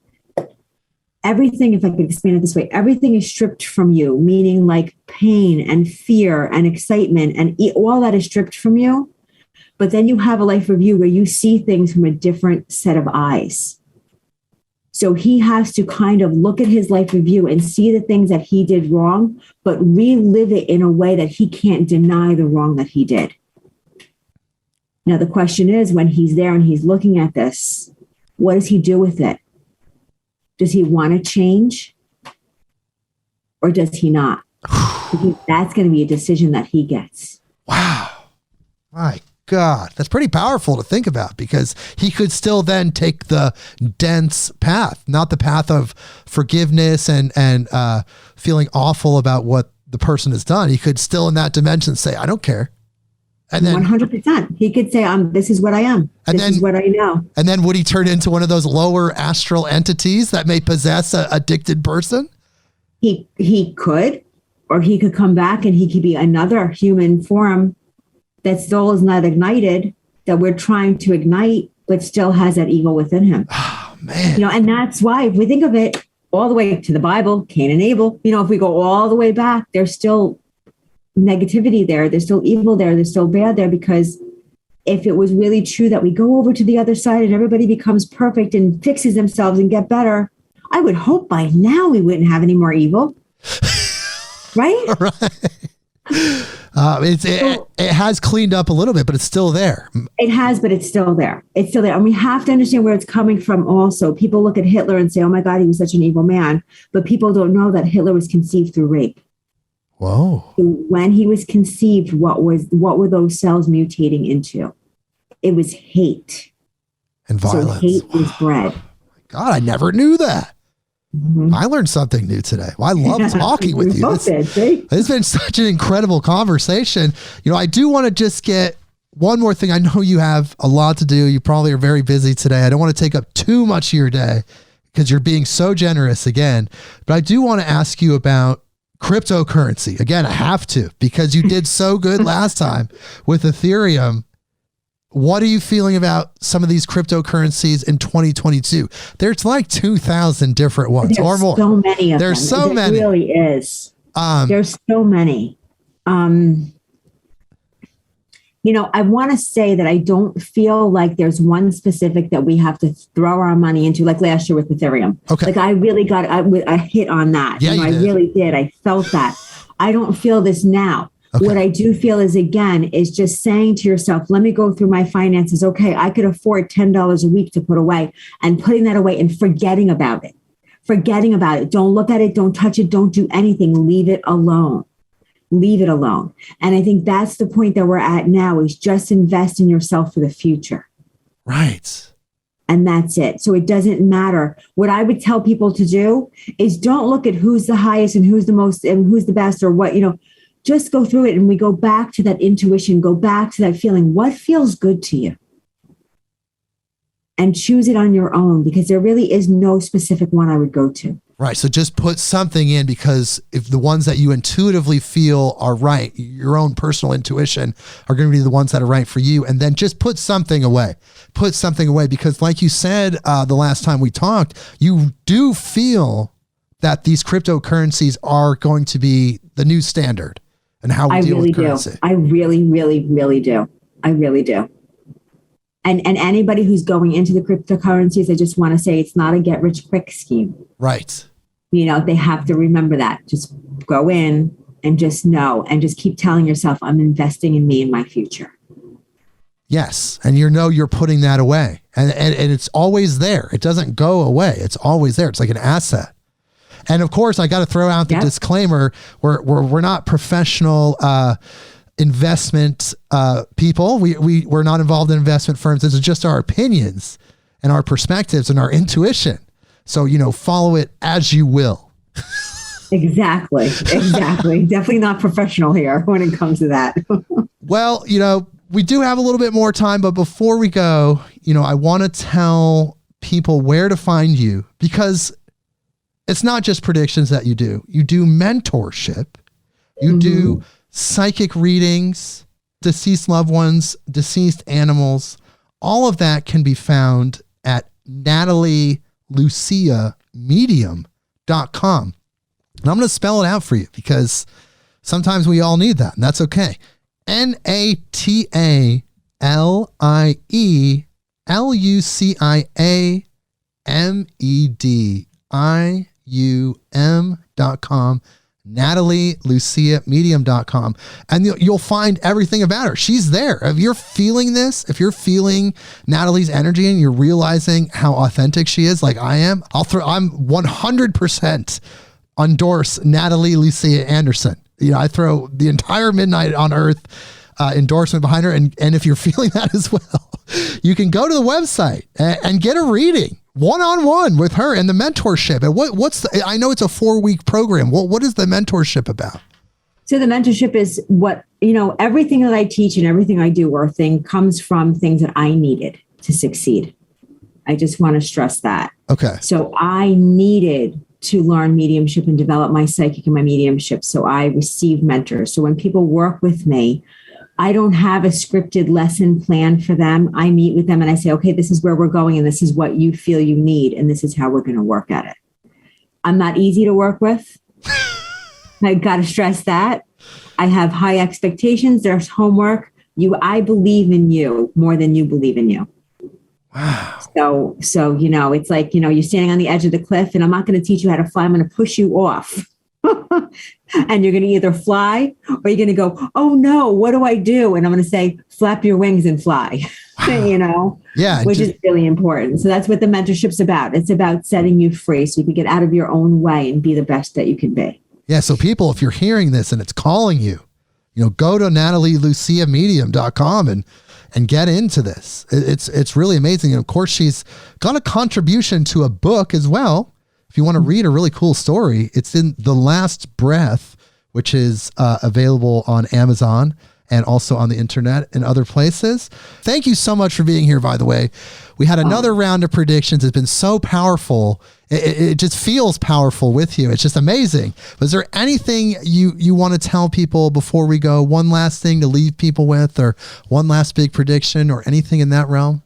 everything, if I could explain it this way, everything is stripped from you, meaning like pain and fear and excitement and all that is stripped from you. But then you have a life review where you see things from a different set of eyes. So he has to kind of look at his life review and see the things that he did wrong, but relive it in a way that he can't deny the wrong that he did. Now, the question is, when he's there and he's looking at this, what does he do with it? Does he want to change or does he not? Because that's going to be a decision that he gets. Wow. My God, that's pretty powerful to think about, because he could still then take the dense path, not the path of forgiveness and feeling awful about what the person has done. He could still in that dimension say, I don't care. And then 100%. He could say, this is what I am. This is what I know. And then would he turn into one of those lower astral entities that may possess an addicted person? He could, or he could come back and he could be another human form that still is not ignited, that we're trying to ignite, but still has that ego within him. Oh, man. You know, and that's why, if we think of it all the way to the Bible, Cain and Abel, you know, if we go all the way back, there's still negativity there. There's still evil there. There's still bad there, because if it was really true that we go over to the other side and everybody becomes perfect and fixes themselves and get better, I would hope by now we wouldn't have any more evil. Right? Right. It has cleaned up a little bit, but it's still there. It has, but it's still there. It's still there. And we have to understand where it's coming from also. People look at Hitler and say, oh my God, he was such an evil man. But people don't know that Hitler was conceived through rape. Whoa. So when he was conceived, what were those cells mutating into? It was hate. And violence. So hate was bred. God, I never knew that. Mm-hmm. I learned something new today. Well, I love talking with you. It's been such an incredible conversation. You know, I do want to just get one more thing. I know you have a lot to do. You probably are very busy today. I don't want to take up too much of your day because you're being so generous again. But I do want to ask you about cryptocurrency. Again, I have to, because you did so good last time with Ethereum. What are you feeling about some of these cryptocurrencies in 2022? There's like 2,000 different ones or more. So many of them. There's so many. It really is. There's so many. You know, I want to say that I don't feel like there's one specific that we have to throw our money into, like last year with Ethereum. Okay. Like I really got a hit on that. Yeah, I really did. I felt that. I don't feel this now. Okay. What I do feel is just saying to yourself, let me go through my finances. Okay, I could afford $10 a week to put away, and putting that away and forgetting about it. Forgetting about it. Don't look at it. Don't touch it. Don't do anything. Leave it alone. Leave it alone. And I think that's the point that we're at now, is just invest in yourself for the future. Right. And that's it. So it doesn't matter. What I would tell people to do is don't look at who's the highest and who's the most and who's the best or what, you know. Just go through it, and we go back to that intuition, go back to that feeling. What feels good to you? and choose it on your own, because there really is no specific one I would go to. Right. So just put something in, because if the ones that you intuitively feel are right, your own personal intuition are going to be the ones that are right for you. And then just put something away. Put something away, because like you said, the last time we talked, you do feel that these cryptocurrencies are going to be the new standard and how we deal with currency. I really, really, really do. I really do. And anybody who's going into the cryptocurrencies, I just want to say it's not a get rich quick scheme. Right. You know, they have to remember that. Just go in and just know, and just keep telling yourself, I'm investing in me and my future. Yes. And you're putting that away. And it's always there. It doesn't go away. It's always there. It's like an asset. And of course, I got to throw out the disclaimer. We're not professional investment people. We're not involved in investment firms. This is just our opinions and our perspectives and our intuition. So, follow it as you will. Exactly. Definitely not professional here when it comes to that. Well, we do have a little bit more time, but before we go, I want to tell people where to find you, because it's not just predictions that you do. You do mentorship. You do psychic readings, deceased loved ones, deceased animals. All of that can be found at NatalieLuciaMedium.com. And I'm going to spell it out for you, because sometimes we all need that, and that's okay. NatalieLuciaMedium.com. NatalieLuciaMedium.com. And you'll find everything about her. She's there. If you're feeling this, if you're feeling Natalie's energy and you're realizing how authentic she is, like I am, I'm 100% endorse Natalie Lucia Anderson. I throw the entire Midnight on Earth endorsement behind her. And if you're feeling that as well, you can go to the website and get a reading one-on-one with her and the mentorship. And I know it's a 4-week program. What is the mentorship about? So the mentorship is everything that I teach and everything I do comes from things that I needed to succeed. I just want to stress that. Okay. So I needed to learn mediumship and develop my psychic and my mediumship. So I received mentors. So when people work with me, I don't have a scripted lesson plan for them. I meet with them and I say, okay, this is where we're going and this is what you feel you need. And this is how we're going to work at it. I'm not easy to work with. I got to stress that. I have high expectations. There's homework. I believe in you more than you believe in you. Wow. So, it's like, you're standing on the edge of the cliff and I'm not going to teach you how to fly. I'm going to push you off. And you're going to either fly or you're going to go, oh no, what do I do? And I'm going to say, flap your wings and fly, Yeah, which is really important. So that's what the mentorship's about. It's about setting you free so you can get out of your own way and be the best that you can be. Yeah. So people, if you're hearing this and it's calling you, go to NatalieLuciaMedium.com and get into this. It's really amazing. And of course, she's got a contribution to a book as well. If you want to read a really cool story, it's in The Last Breath, which is available on Amazon and also on the internet and other places. Thank you so much for being here, by the way. We had another round of predictions. It's been so powerful. It just feels powerful with you. It's just amazing. But is there anything you want to tell people before we go? One last thing to leave people with, or one last big prediction, or anything in that realm?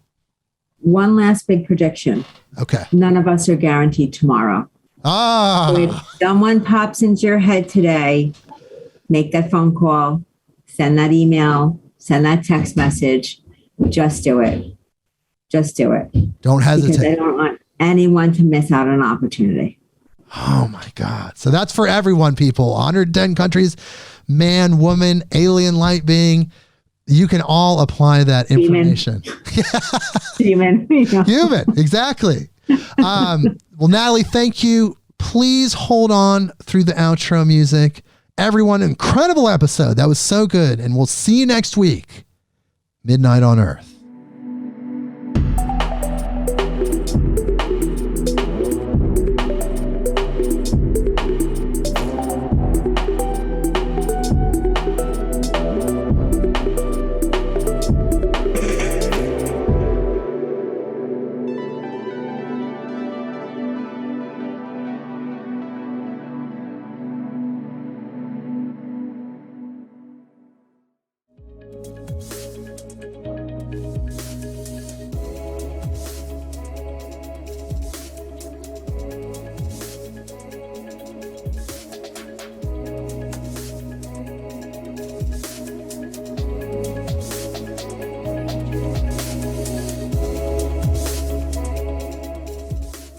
One last big prediction. Okay. None of us are guaranteed tomorrow. So if someone pops into your head today, make that phone call, send that email, send that text message. Just do it. Just do it. Don't hesitate. Because I don't want anyone to miss out on an opportunity. Oh my God. So that's for everyone, people. 110 countries, man, woman, alien, light being. You can all apply that information. Human. Human, exactly. Well, Natalie, thank you. Please hold on through the outro music. Everyone, incredible episode. That was so good. And we'll see you next week. Midnight on Earth.